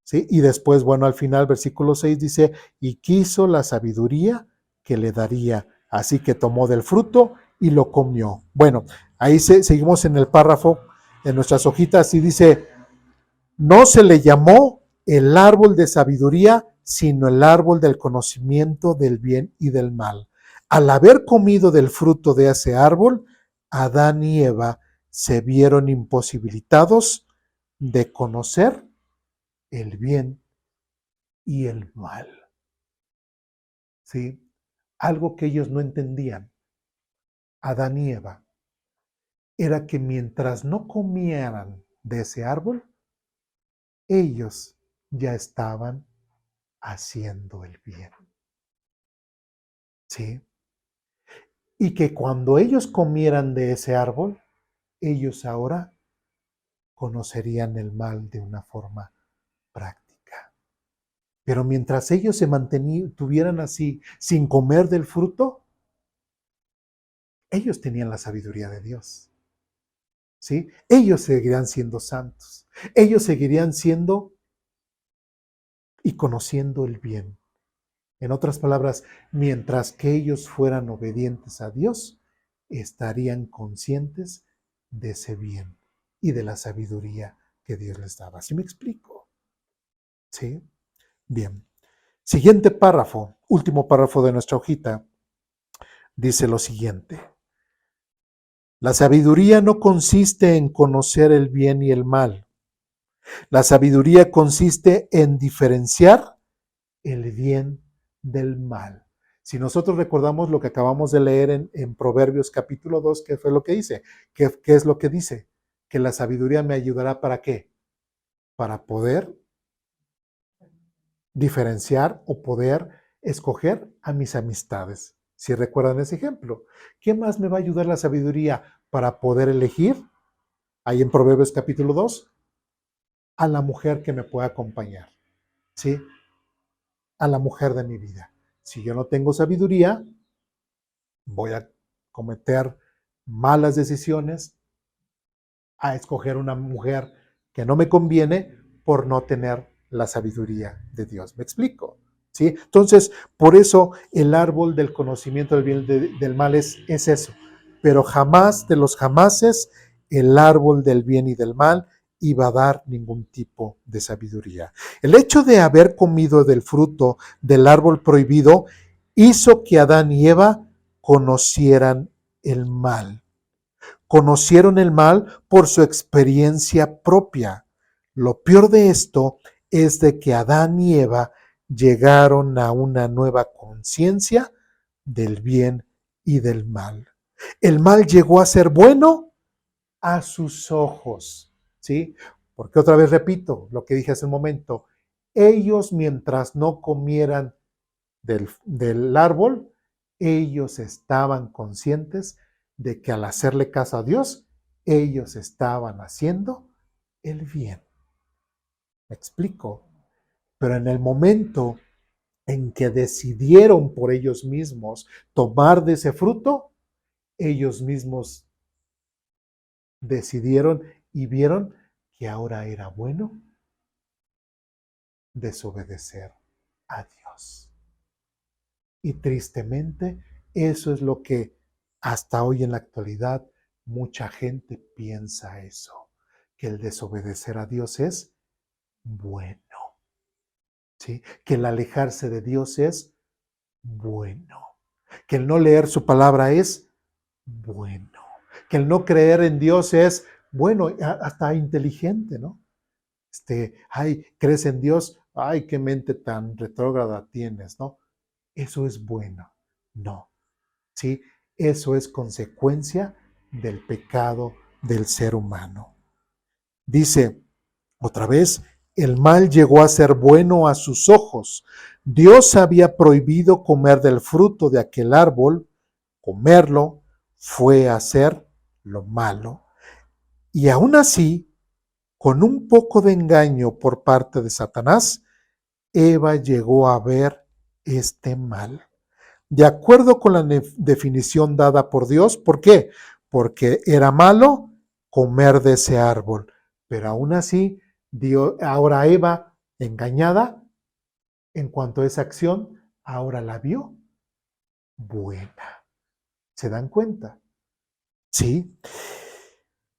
[SPEAKER 1] ¿sí? Y después, bueno, al final, versículo 6 dice, y quiso la sabiduría que le daría, así que tomó del fruto y lo comió. Bueno, ahí seguimos en el párrafo, en nuestras hojitas, y dice, no se le llamó el árbol de sabiduría, sino el árbol del conocimiento del bien y del mal. Al haber comido del fruto de ese árbol, Adán y Eva se vieron imposibilitados de conocer el bien y el mal. ¿Sí? Algo que ellos no entendían, Adán y Eva, era que mientras no comieran de ese árbol, ellos ya estaban haciendo el bien. ¿Sí? Y que cuando ellos comieran de ese árbol, ellos ahora conocerían el mal de una forma práctica. Pero mientras ellos se tuvieran así, sin comer del fruto, ellos tenían la sabiduría de Dios. ¿Sí? Ellos seguirían siendo santos. Ellos seguirían siendo y conociendo el bien. En otras palabras, mientras que ellos fueran obedientes a Dios, estarían conscientes de ese bien y de la sabiduría que Dios les daba. ¿Sí me explico? ¿Sí? Bien. Siguiente párrafo, último párrafo de nuestra hojita, dice lo siguiente. La sabiduría no consiste en conocer el bien y el mal. La sabiduría consiste en diferenciar el bien del mal. Si nosotros recordamos lo que acabamos de leer en Proverbios capítulo 2, ¿qué fue lo que dice? ¿Qué es lo que dice? Que la sabiduría me ayudará ¿para qué? Para poder diferenciar o poder escoger a mis amistades. Si recuerdan ese ejemplo, ¿qué más me va a ayudar la sabiduría para poder elegir? Ahí en Proverbios capítulo 2, a la mujer que me pueda acompañar, ¿sí? A la mujer de mi vida. Si yo no tengo sabiduría, voy a cometer malas decisiones, a escoger una mujer que no me conviene por no tener la sabiduría de Dios. ¿Me explico? ¿Sí? Entonces, por eso el árbol del conocimiento del bien y del mal es eso. Pero jamás de los jamases el árbol del bien y del mal iba a dar ningún tipo de sabiduría. El hecho de haber comido del fruto del árbol prohibido hizo que Adán y Eva conocieran el mal. Conocieron el mal por su experiencia propia. Lo peor de esto es de que Adán y Eva llegaron a una nueva conciencia del bien y del mal. El mal llegó a ser bueno a sus ojos, ¿sí? Porque otra vez repito lo que dije hace un momento, ellos mientras no comieran del árbol, ellos estaban conscientes de que al hacerle caso a Dios, ellos estaban haciendo el bien. ¿Me explico? Pero en el momento en que decidieron por ellos mismos tomar de ese fruto, ellos mismos decidieron y vieron que ahora era bueno desobedecer a Dios. Y tristemente, eso es lo que hasta hoy en la actualidad mucha gente piensa eso, que el desobedecer a Dios es bueno, ¿sí? Que el alejarse de Dios es bueno, que el no leer su palabra es bueno, que el no creer en Dios es bueno, hasta inteligente, ¿no? Ay, crees en Dios, ay, qué mente tan retrógrada tienes, ¿no? Eso es bueno, no. ¿Sí? Eso es consecuencia del pecado del ser humano. Dice, otra vez, el mal llegó a ser bueno a sus ojos. Dios había prohibido comer del fruto de aquel árbol. Comerlo fue hacer lo malo. Y aún así, con un poco de engaño por parte de Satanás, Eva llegó a ver este mal. De acuerdo con la definición dada por Dios. ¿Por qué? Porque era malo comer de ese árbol. Pero aún así, Dios, ahora Eva, engañada en cuanto a esa acción, ahora la vio buena. ¿Se dan cuenta? Sí.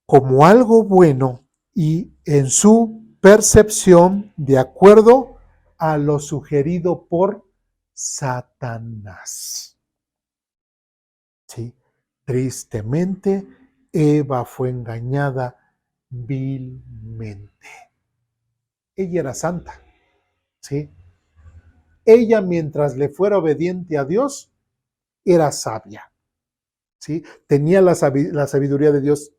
[SPEAKER 1] Como algo bueno y en su percepción de acuerdo a lo sugerido por Satanás. ¿Sí? Tristemente, Eva fue engañada vilmente. Ella era santa, ¿sí? Ella, mientras le fuera obediente a Dios, era sabia, ¿sí? Tenía la sabiduría de Dios,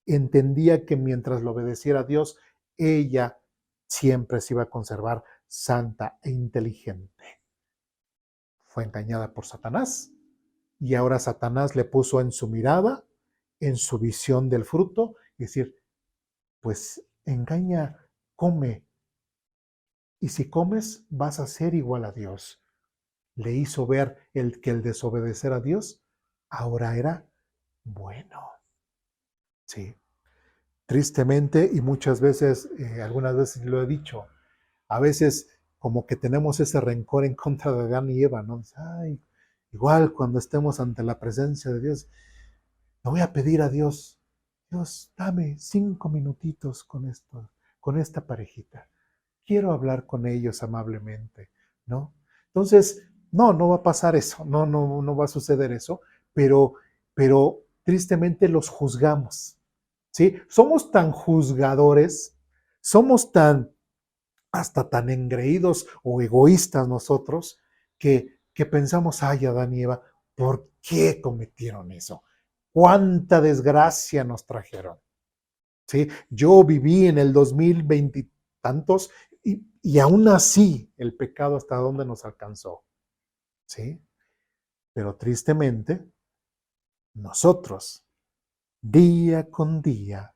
[SPEAKER 1] entendía que mientras le obedeciera a Dios, ella siempre se iba a conservar santa e inteligente. Fue engañada por Satanás. Y ahora Satanás le puso en su mirada, en su visión del fruto, y decir, pues engaña, come. Y si comes, vas a ser igual a Dios. Le hizo ver que el desobedecer a Dios ahora era bueno. Sí. Tristemente, y muchas veces, algunas veces lo he dicho, a veces como que tenemos ese rencor en contra de Adán y Eva, ¿no? Ay, igual cuando estemos ante la presencia de Dios, le voy a pedir a Dios, Dios, dame 5 minutitos con esto, con esta parejita. Quiero hablar con ellos amablemente, ¿no? Entonces, no va a pasar eso, no va a suceder eso, pero tristemente los juzgamos, ¿sí? Somos tan juzgadores, somos hasta tan engreídos o egoístas nosotros, que que pensamos, ay, Adán y Eva, ¿por qué cometieron eso? ¿Cuánta desgracia nos trajeron? ¿Sí? Yo viví en el 2020 y tantos y aún así el pecado hasta dónde nos alcanzó. ¿Sí? Pero tristemente, nosotros, día con día,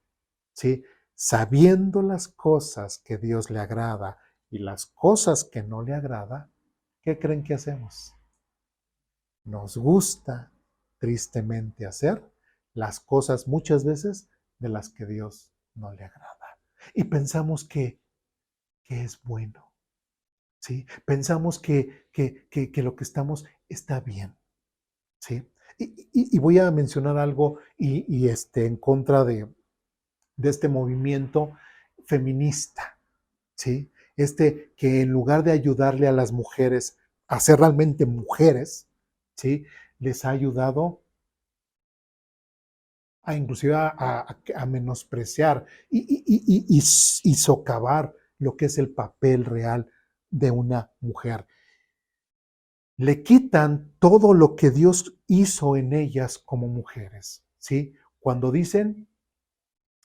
[SPEAKER 1] ¿sí? Sabiendo las cosas que Dios le agrada y las cosas que no le agrada, ¿qué creen que hacemos? Nos gusta tristemente hacer las cosas muchas veces de las que Dios no le agrada. Y pensamos que es bueno, ¿sí? Pensamos que lo que estamos está bien, ¿sí? Y voy a mencionar algo en contra de este movimiento feminista, ¿sí? Que en lugar de ayudarle a las mujeres a ser realmente mujeres, ¿sí? Les ha ayudado a inclusive a menospreciar y socavar lo que es el papel real de una mujer. Le quitan todo lo que Dios hizo en ellas como mujeres, ¿sí? Cuando dicen,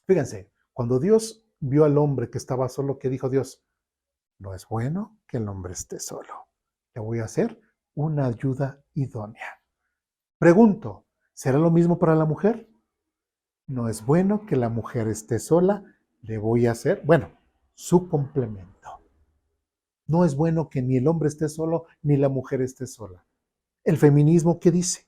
[SPEAKER 1] fíjense, cuando Dios vio al hombre que estaba solo, ¿qué dijo Dios? No es bueno que el hombre esté solo. Le voy a hacer una ayuda idónea. Pregunto, ¿será lo mismo para la mujer? No es bueno que la mujer esté sola. Le voy a hacer, bueno, su complemento. No es bueno que ni el hombre esté solo ni la mujer esté sola. El feminismo, ¿qué dice?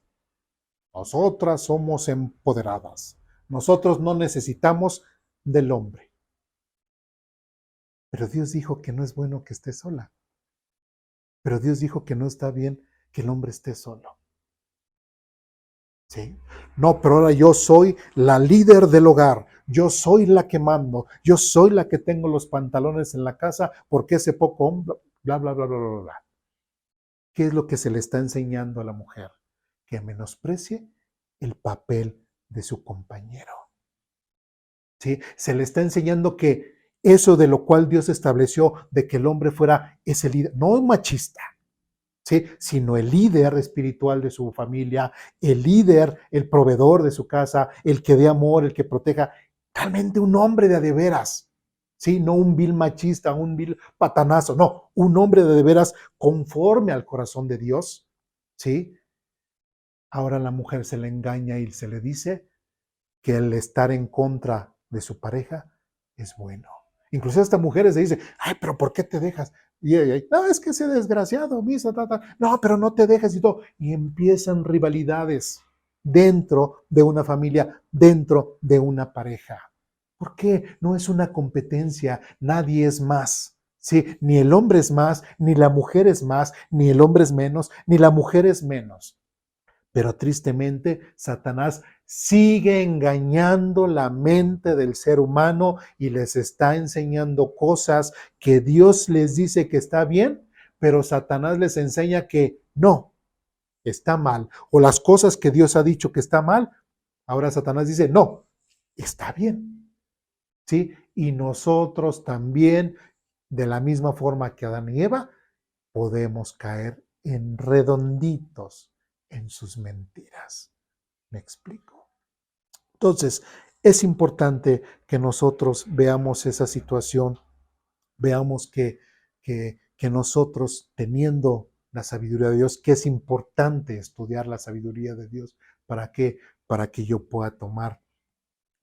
[SPEAKER 1] Nosotras somos empoderadas. Nosotros no necesitamos del hombre. Pero Dios dijo que no es bueno que esté sola. Pero Dios dijo que no está bien que el hombre esté solo. ¿Sí? No, pero ahora yo soy la líder del hogar. Yo soy la que mando. Yo soy la que tengo los pantalones en la casa porque ese poco hombre, bla, bla, bla, bla, bla, bla. ¿Qué es lo que se le está enseñando a la mujer? Que menosprecie el papel de su compañero. ¿Sí? Se le está enseñando que eso de lo cual Dios estableció, de que el hombre fuera ese líder, no un machista, ¿sí? Sino el líder espiritual de su familia, el líder, el proveedor de su casa, el que dé amor, el que proteja, realmente un hombre de veras, ¿sí? No un vil machista, un vil patanazo, no, un hombre de veras conforme al corazón de Dios, ¿sí? Ahora la mujer se le engaña y se le dice que el estar en contra de su pareja es bueno. Incluso hasta mujeres se dicen, ay, pero ¿por qué te dejas? Y ella, no, es que ese desgraciado, misa, no, pero no te dejes y todo. Y empiezan rivalidades dentro de una familia, dentro de una pareja. ¿Por qué? No es una competencia, nadie es más. ¿Sí? Ni el hombre es más, ni la mujer es más, ni el hombre es menos, ni la mujer es menos. Pero tristemente, Satanás sigue engañando la mente del ser humano y les está enseñando cosas que Dios les dice que está bien, pero Satanás les enseña que no, está mal. O las cosas que Dios ha dicho que está mal, ahora Satanás dice, no, está bien. ¿Sí? Y nosotros también, de la misma forma que Adán y Eva, podemos caer en redonditos en sus mentiras. ¿Me explico? Entonces, es importante que nosotros veamos esa situación, veamos que nosotros, teniendo la sabiduría de Dios, que es importante estudiar la sabiduría de Dios, ¿para qué? Para que yo pueda tomar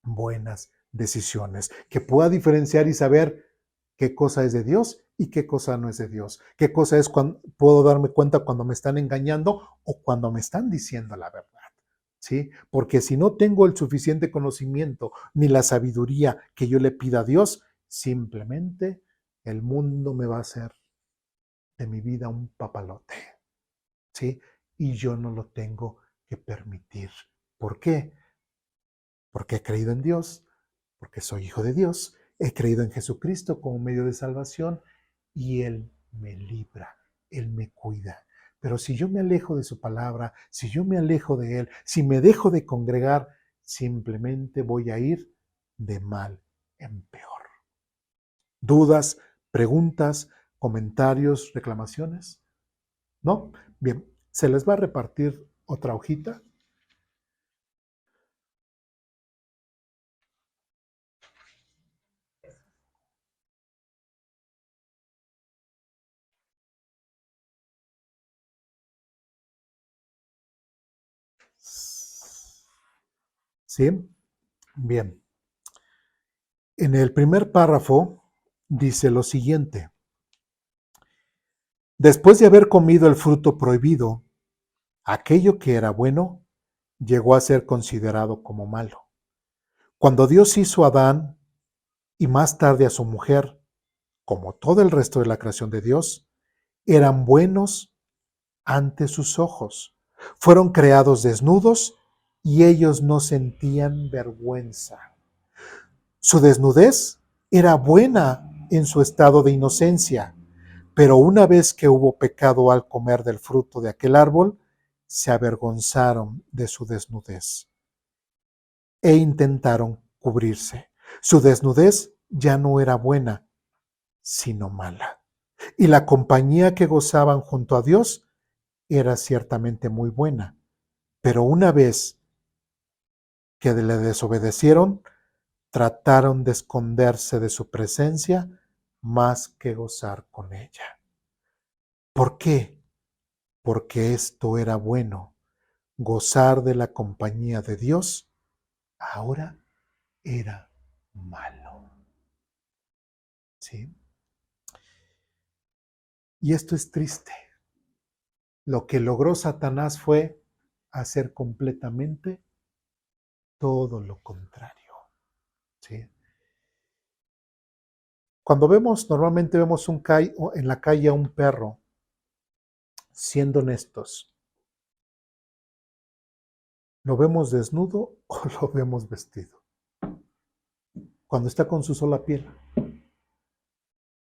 [SPEAKER 1] buenas decisiones, que pueda diferenciar y saber qué cosa es de Dios y qué cosa no es de Dios, qué cosa es cuando puedo darme cuenta cuando me están engañando o cuando me están diciendo la verdad. ¿Sí? Porque si no tengo el suficiente conocimiento ni la sabiduría que yo le pida a Dios, simplemente el mundo me va a hacer de mi vida un papalote, ¿sí? Y yo no lo tengo que permitir. ¿Por qué? Porque he creído en Dios, porque soy hijo de Dios, he creído en Jesucristo como medio de salvación y Él me libra, Él me cuida. Pero si yo me alejo de su palabra, si yo me alejo de Él, si me dejo de congregar, simplemente voy a ir de mal en peor. ¿Dudas, preguntas, comentarios, reclamaciones? ¿No? Bien, Se les va a repartir otra hojita. ¿Sí? Bien. En el primer párrafo dice lo siguiente. Después de haber comido el fruto prohibido, aquello que era bueno llegó a ser considerado como malo. Cuando Dios hizo a Adán y más tarde a su mujer, como todo el resto de la creación de Dios, eran buenos ante sus ojos. Fueron creados desnudos y ellos no sentían vergüenza. Su desnudez era buena en su estado de inocencia, pero una vez que hubo pecado al comer del fruto de aquel árbol, se avergonzaron de su desnudez e intentaron cubrirse. Su desnudez ya no era buena, sino mala. Y la compañía que gozaban junto a Dios era ciertamente muy buena, pero una vez que le desobedecieron, trataron de esconderse de su presencia más que gozar con ella. ¿Por qué? Porque esto era bueno. Gozar de la compañía de Dios ahora era malo. ¿Sí? Y esto es triste. Lo que logró Satanás fue hacer completamente todo lo contrario. ¿Sí? Cuando normalmente vemos en la calle a un perro, siendo honestos, ¿lo vemos desnudo o lo vemos vestido? Cuando está con su sola piel.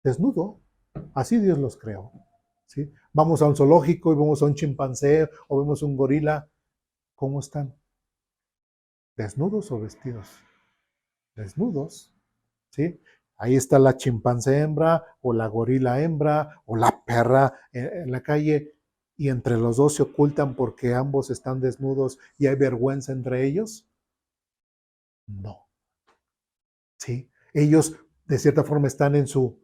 [SPEAKER 1] Desnudo. Así Dios los creó. ¿Sí? Vamos a un zoológico y vemos a un chimpancé o vemos un gorila. ¿Cómo están? ¿Desnudos o vestidos? Desnudos. ¿Sí? Ahí está la chimpancé hembra o la gorila hembra o la perra en la calle y entre los dos se ocultan porque ambos están desnudos y hay vergüenza entre ellos. No. ¿Sí? Ellos de cierta forma están en su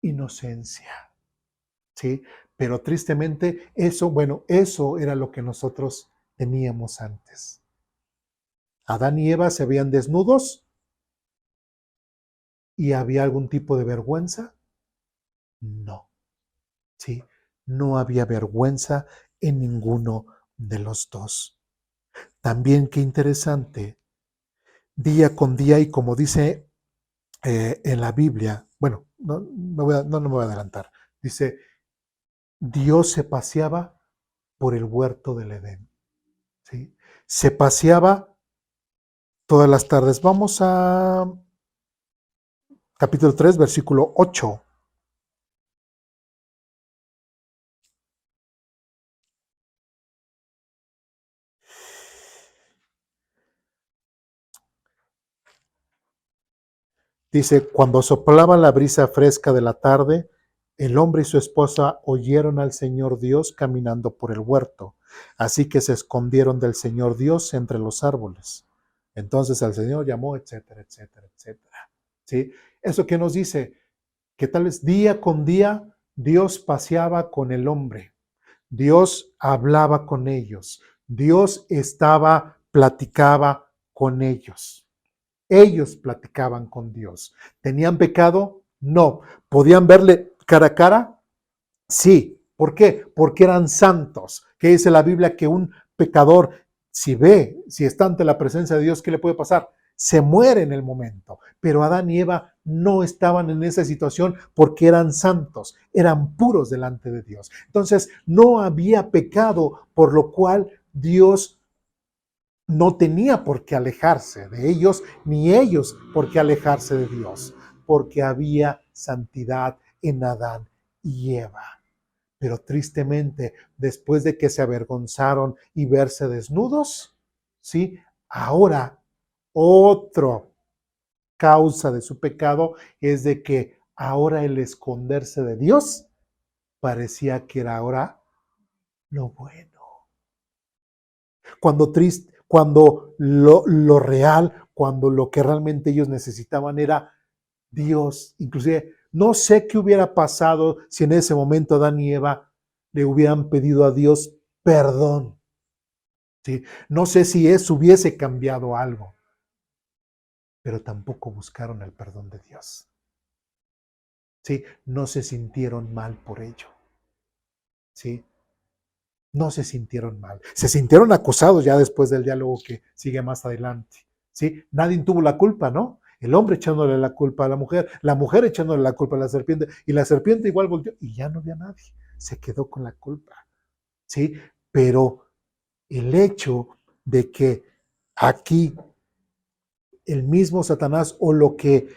[SPEAKER 1] inocencia. ¿Sí? Pero tristemente eso era lo que nosotros teníamos antes. Adán y Eva se veían desnudos y había algún tipo de vergüenza. No, ¿sí? No había vergüenza en ninguno de los dos. También qué interesante, día con día y como dice en la Biblia, bueno, no me voy a adelantar, dice, Dios se paseaba por el huerto del Edén. ¿Sí? Se paseaba todas las tardes. Vamos a capítulo 3, versículo 8. Dice, cuando soplaba la brisa fresca de la tarde, el hombre y su esposa oyeron al Señor Dios caminando por el huerto. Así que se escondieron del Señor Dios entre los árboles. Entonces el Señor llamó, etcétera, etcétera, etcétera. ¿Sí? Eso que nos dice que tal vez día con día Dios paseaba con el hombre. Dios hablaba con ellos. Dios platicaba con ellos. Ellos platicaban con Dios. ¿Tenían pecado? No. ¿Podían verle cara a cara? Sí. ¿Por qué? Porque eran santos. ¿Qué dice la Biblia? Que un pecador, si está ante la presencia de Dios, ¿qué le puede pasar? Se muere en el momento. Pero Adán y Eva no estaban en esa situación porque eran santos, eran puros delante de Dios. Entonces, no había pecado, por lo cual Dios no tenía por qué alejarse de ellos, ni ellos por qué alejarse de Dios, porque había santidad en Adán y Eva. Pero tristemente, después de que se avergonzaron y verse desnudos, ¿sí? Ahora, otra causa de su pecado es de que ahora el esconderse de Dios parecía que era ahora lo bueno. Cuando lo real, cuando lo que realmente ellos necesitaban era Dios. Inclusive, no sé qué hubiera pasado si en ese momento Adán y Eva le hubieran pedido a Dios perdón. ¿Sí? No sé si eso hubiese cambiado algo, pero tampoco buscaron el perdón de Dios. ¿Sí? No se sintieron mal por ello. ¿Sí? No se sintieron mal. Se sintieron acusados ya después del diálogo que sigue más adelante. ¿Sí? Nadie tuvo la culpa, ¿no? El hombre echándole la culpa a la mujer echándole la culpa a la serpiente, y la serpiente igual volteó y ya no había nadie. Se quedó con la culpa. ¿Sí? Pero el hecho de que aquí el mismo Satanás, o lo que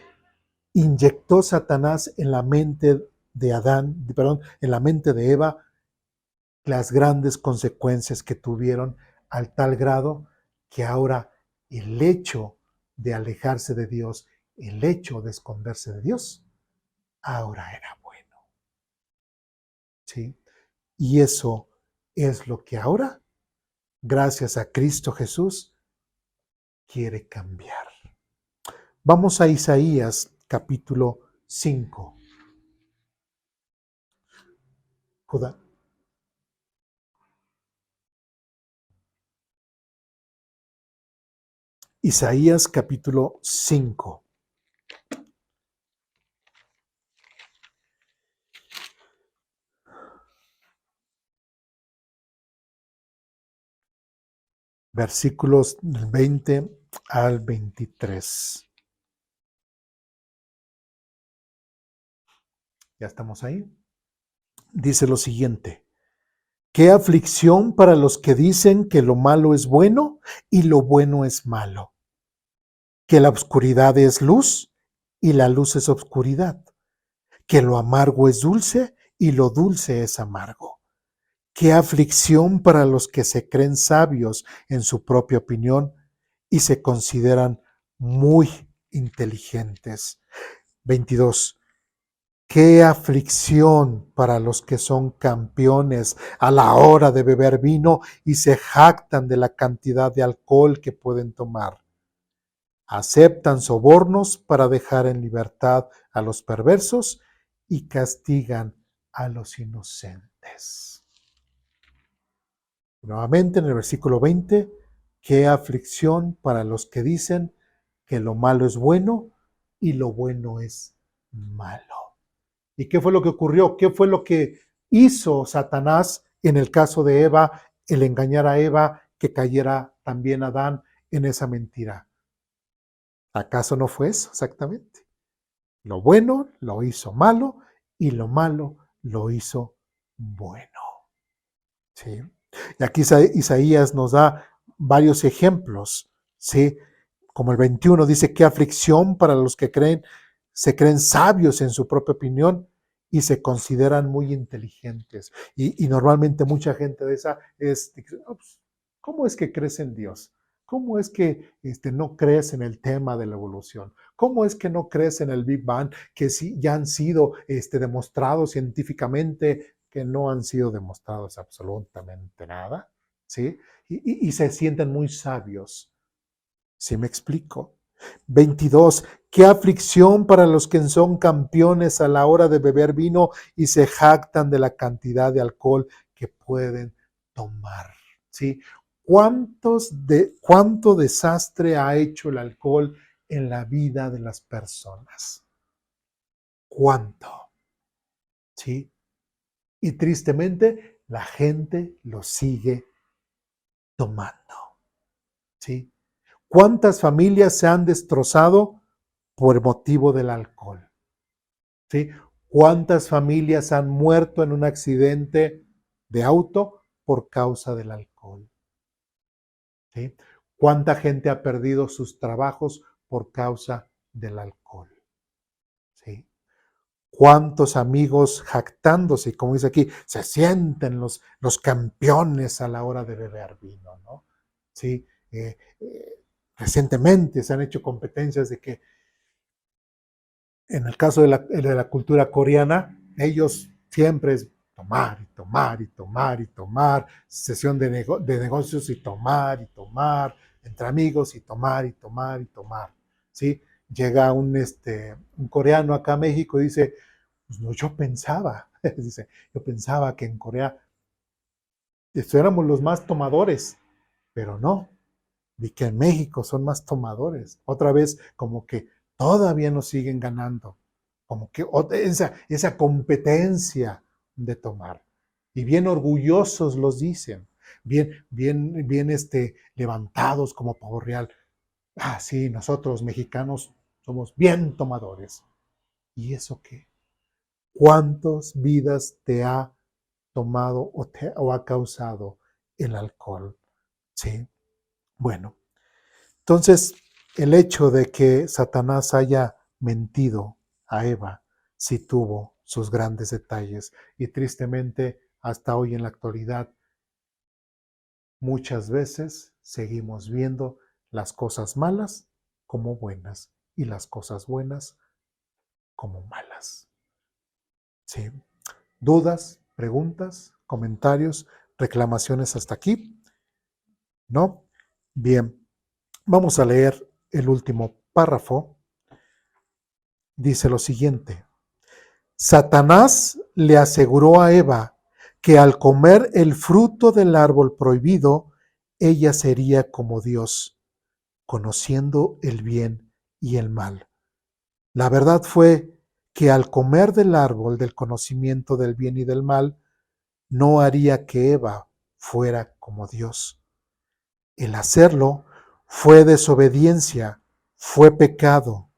[SPEAKER 1] inyectó Satanás en la mente de Adán, perdón, en la mente de Eva, las grandes consecuencias que tuvieron, al tal grado que ahora el hecho de alejarse de Dios, el hecho de esconderse de Dios, ahora era bueno. ¿Sí? Y eso es lo que ahora, gracias a Cristo Jesús, quiere cambiar. Vamos a Isaías capítulo 5. Judá. Isaías capítulo 5. Versículos del 20 al 23. ¿Ya estamos ahí? Dice lo siguiente: qué aflicción para los que dicen que lo malo es bueno y lo bueno es malo, que la oscuridad es luz y la luz es oscuridad, que lo amargo es dulce y lo dulce es amargo. Qué aflicción para los que se creen sabios en su propia opinión y se consideran muy inteligentes. 22. Qué aflicción para los que son campeones a la hora de beber vino y se jactan de la cantidad de alcohol que pueden tomar. Aceptan sobornos para dejar en libertad a los perversos y castigan a los inocentes. Nuevamente en el versículo 20, qué aflicción para los que dicen que lo malo es bueno y lo bueno es malo. ¿Y qué fue lo que ocurrió? ¿Qué fue lo que hizo Satanás en el caso de Eva, el engañar a Eva, que cayera también Adán en esa mentira? ¿Acaso no fue eso exactamente? Lo bueno lo hizo malo y lo malo lo hizo bueno. ¿Sí? Y aquí Isaías nos da varios ejemplos, ¿sí? Como el 21 dice, qué aflicción para los que se creen sabios en su propia opinión y se consideran muy inteligentes. Y normalmente mucha gente de esa es, ¿cómo es que crees en Dios? ¿Cómo es que no crees en el tema de la evolución? ¿Cómo es que no crees en el Big Bang, que sí ya han sido demostrados científicamente, que no han sido demostrados absolutamente nada? ¿Sí? Y se sienten muy sabios. ¿Sí me explico? 22. Qué aflicción para los que son campeones a la hora de beber vino y se jactan de la cantidad de alcohol que pueden tomar. ¿Sí? ¿Cuánto desastre ha hecho el alcohol en la vida de las personas? ¿Cuánto? ¿Sí? Y tristemente la gente lo sigue tomando. ¿Sí? ¿Cuántas familias se han destrozado por motivo del alcohol? ¿Sí? ¿Cuántas familias han muerto en un accidente de auto por causa del alcohol? ¿Sí? ¿Cuánta gente ha perdido sus trabajos por causa del alcohol? ¿Sí? ¿Cuántos amigos jactándose, como dice aquí, se sienten los campeones a la hora de beber vino, ¿no? ¿Sí? Recientemente se han hecho competencias de que, en el caso de la cultura coreana, ellos siempre tomar y tomar y tomar y tomar, sesión de negocios y tomar, entre amigos y tomar y tomar y tomar, ¿sí? Llega un coreano acá a México y dice, pues no, yo pensaba, dice, yo pensaba que en Corea éramos los más tomadores, pero no, vi que en México son más tomadores. Otra vez, como que todavía nos siguen ganando, como que esa competencia de tomar. Y bien orgullosos los dicen, bien levantados como pavo real. Ah, sí, nosotros mexicanos somos bien tomadores. ¿Y eso qué? ¿Cuántas vidas te ha tomado o ha causado el alcohol? ¿Sí? Bueno, entonces el hecho de que Satanás haya mentido a Eva sí tuvo sus grandes detalles y tristemente hasta hoy en la actualidad muchas veces seguimos viendo las cosas malas como buenas y las cosas buenas como malas. ¿Sí? ¿Dudas, preguntas, comentarios, reclamaciones hasta aquí? ¿No? Bien, vamos a leer el último párrafo. Dice lo siguiente: Satanás le aseguró a Eva que al comer el fruto del árbol prohibido, ella sería como Dios, conociendo el bien y el mal. La verdad fue que al comer del árbol del conocimiento del bien y del mal, no haría que Eva fuera como Dios. El hacerlo fue desobediencia, fue pecado.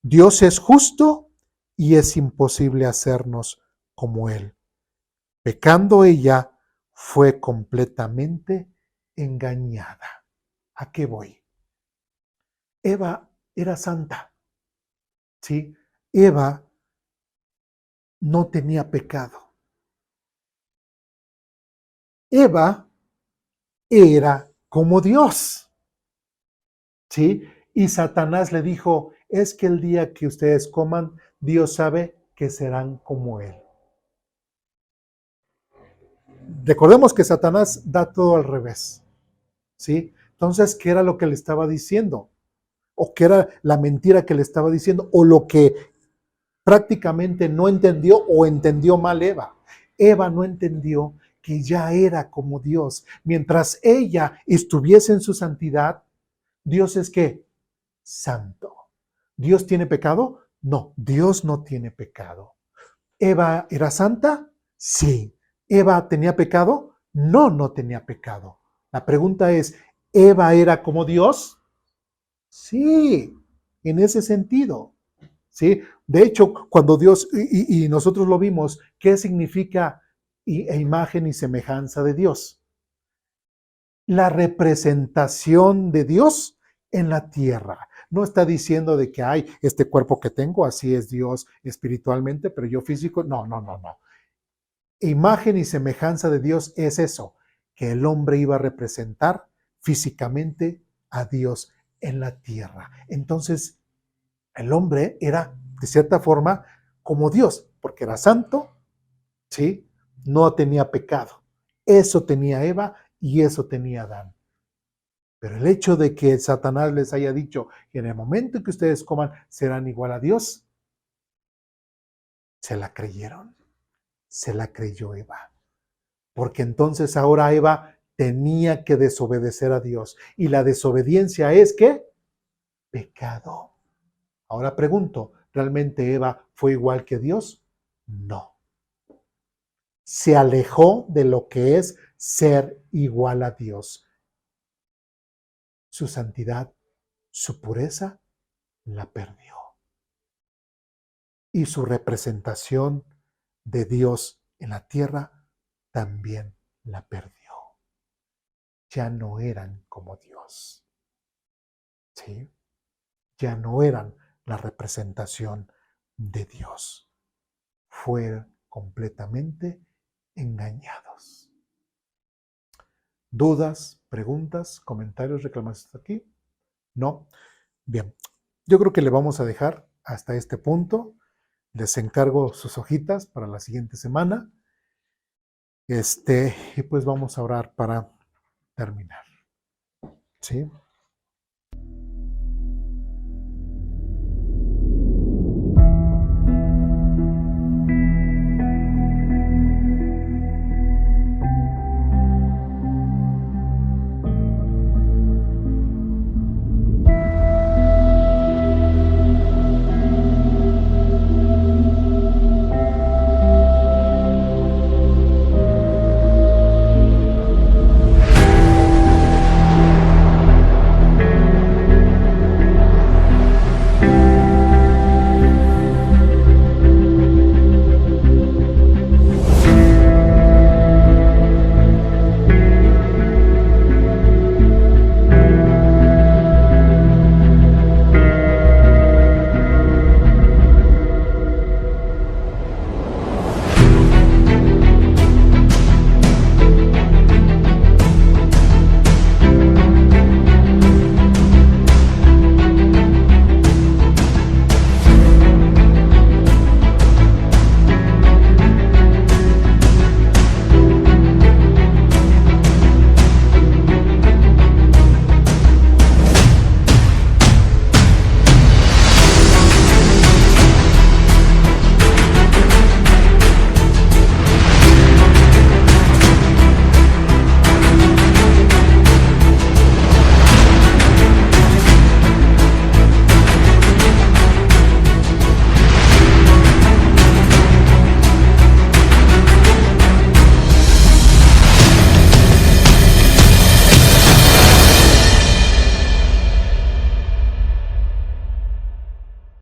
[SPEAKER 1] Dios es justo y es imposible hacernos como Él. Pecando ella, fue completamente engañada. ¿A qué voy? Eva era santa, ¿sí? Eva no tenía pecado. Eva era como Dios, ¿sí? Y Satanás le dijo, es que el día que ustedes coman, Dios sabe que serán como Él. Recordemos que Satanás da todo al revés, ¿sí? Entonces, ¿qué era lo que le estaba diciendo? ¿O qué era la mentira que le estaba diciendo? ¿O lo que prácticamente no entendió o entendió mal Eva? Eva no entendió que ya era como Dios. Mientras ella estuviese en su santidad, Dios es ¿qué? Santo. ¿Dios tiene pecado? No, Dios no tiene pecado. ¿Eva era santa? Sí. ¿Eva tenía pecado? No, no tenía pecado. La pregunta es, ¿Eva era como Dios? Sí, en ese sentido. ¿Sí? De hecho, cuando Dios, y nosotros lo vimos, ¿qué significa imagen y semejanza de Dios? La representación de Dios en la tierra. No está diciendo de que hay este cuerpo que tengo, así es Dios espiritualmente, pero yo físico, no, no, no, no. Imagen y semejanza de Dios es eso, que el hombre iba a representar físicamente a Dios en la tierra. Entonces, el hombre era, de cierta forma, como Dios, porque era santo, ¿sí? No tenía pecado. Eso tenía Eva y eso tenía Adán. Pero el hecho de que Satanás les haya dicho que en el momento en que ustedes coman serán igual a Dios, se la creyeron. Se la creyó Eva. Porque entonces ahora Eva tenía que desobedecer a Dios. Y la desobediencia es ¿qué? Pecado. Ahora pregunto, ¿realmente Eva fue igual que Dios? No. Se alejó de lo que es ser igual a Dios. Su santidad, su pureza, la perdió. Y su representación de Dios en la tierra también la perdió. Ya no eran como Dios. ¿Sí? Ya no eran la representación de Dios. Fueron completamente engañados. ¿Dudas, preguntas, comentarios, reclamaciones aquí? No. Bien, yo creo que le vamos a dejar hasta este punto. Les encargo sus hojitas para la siguiente semana. Y pues vamos a orar para terminar. ¿Sí?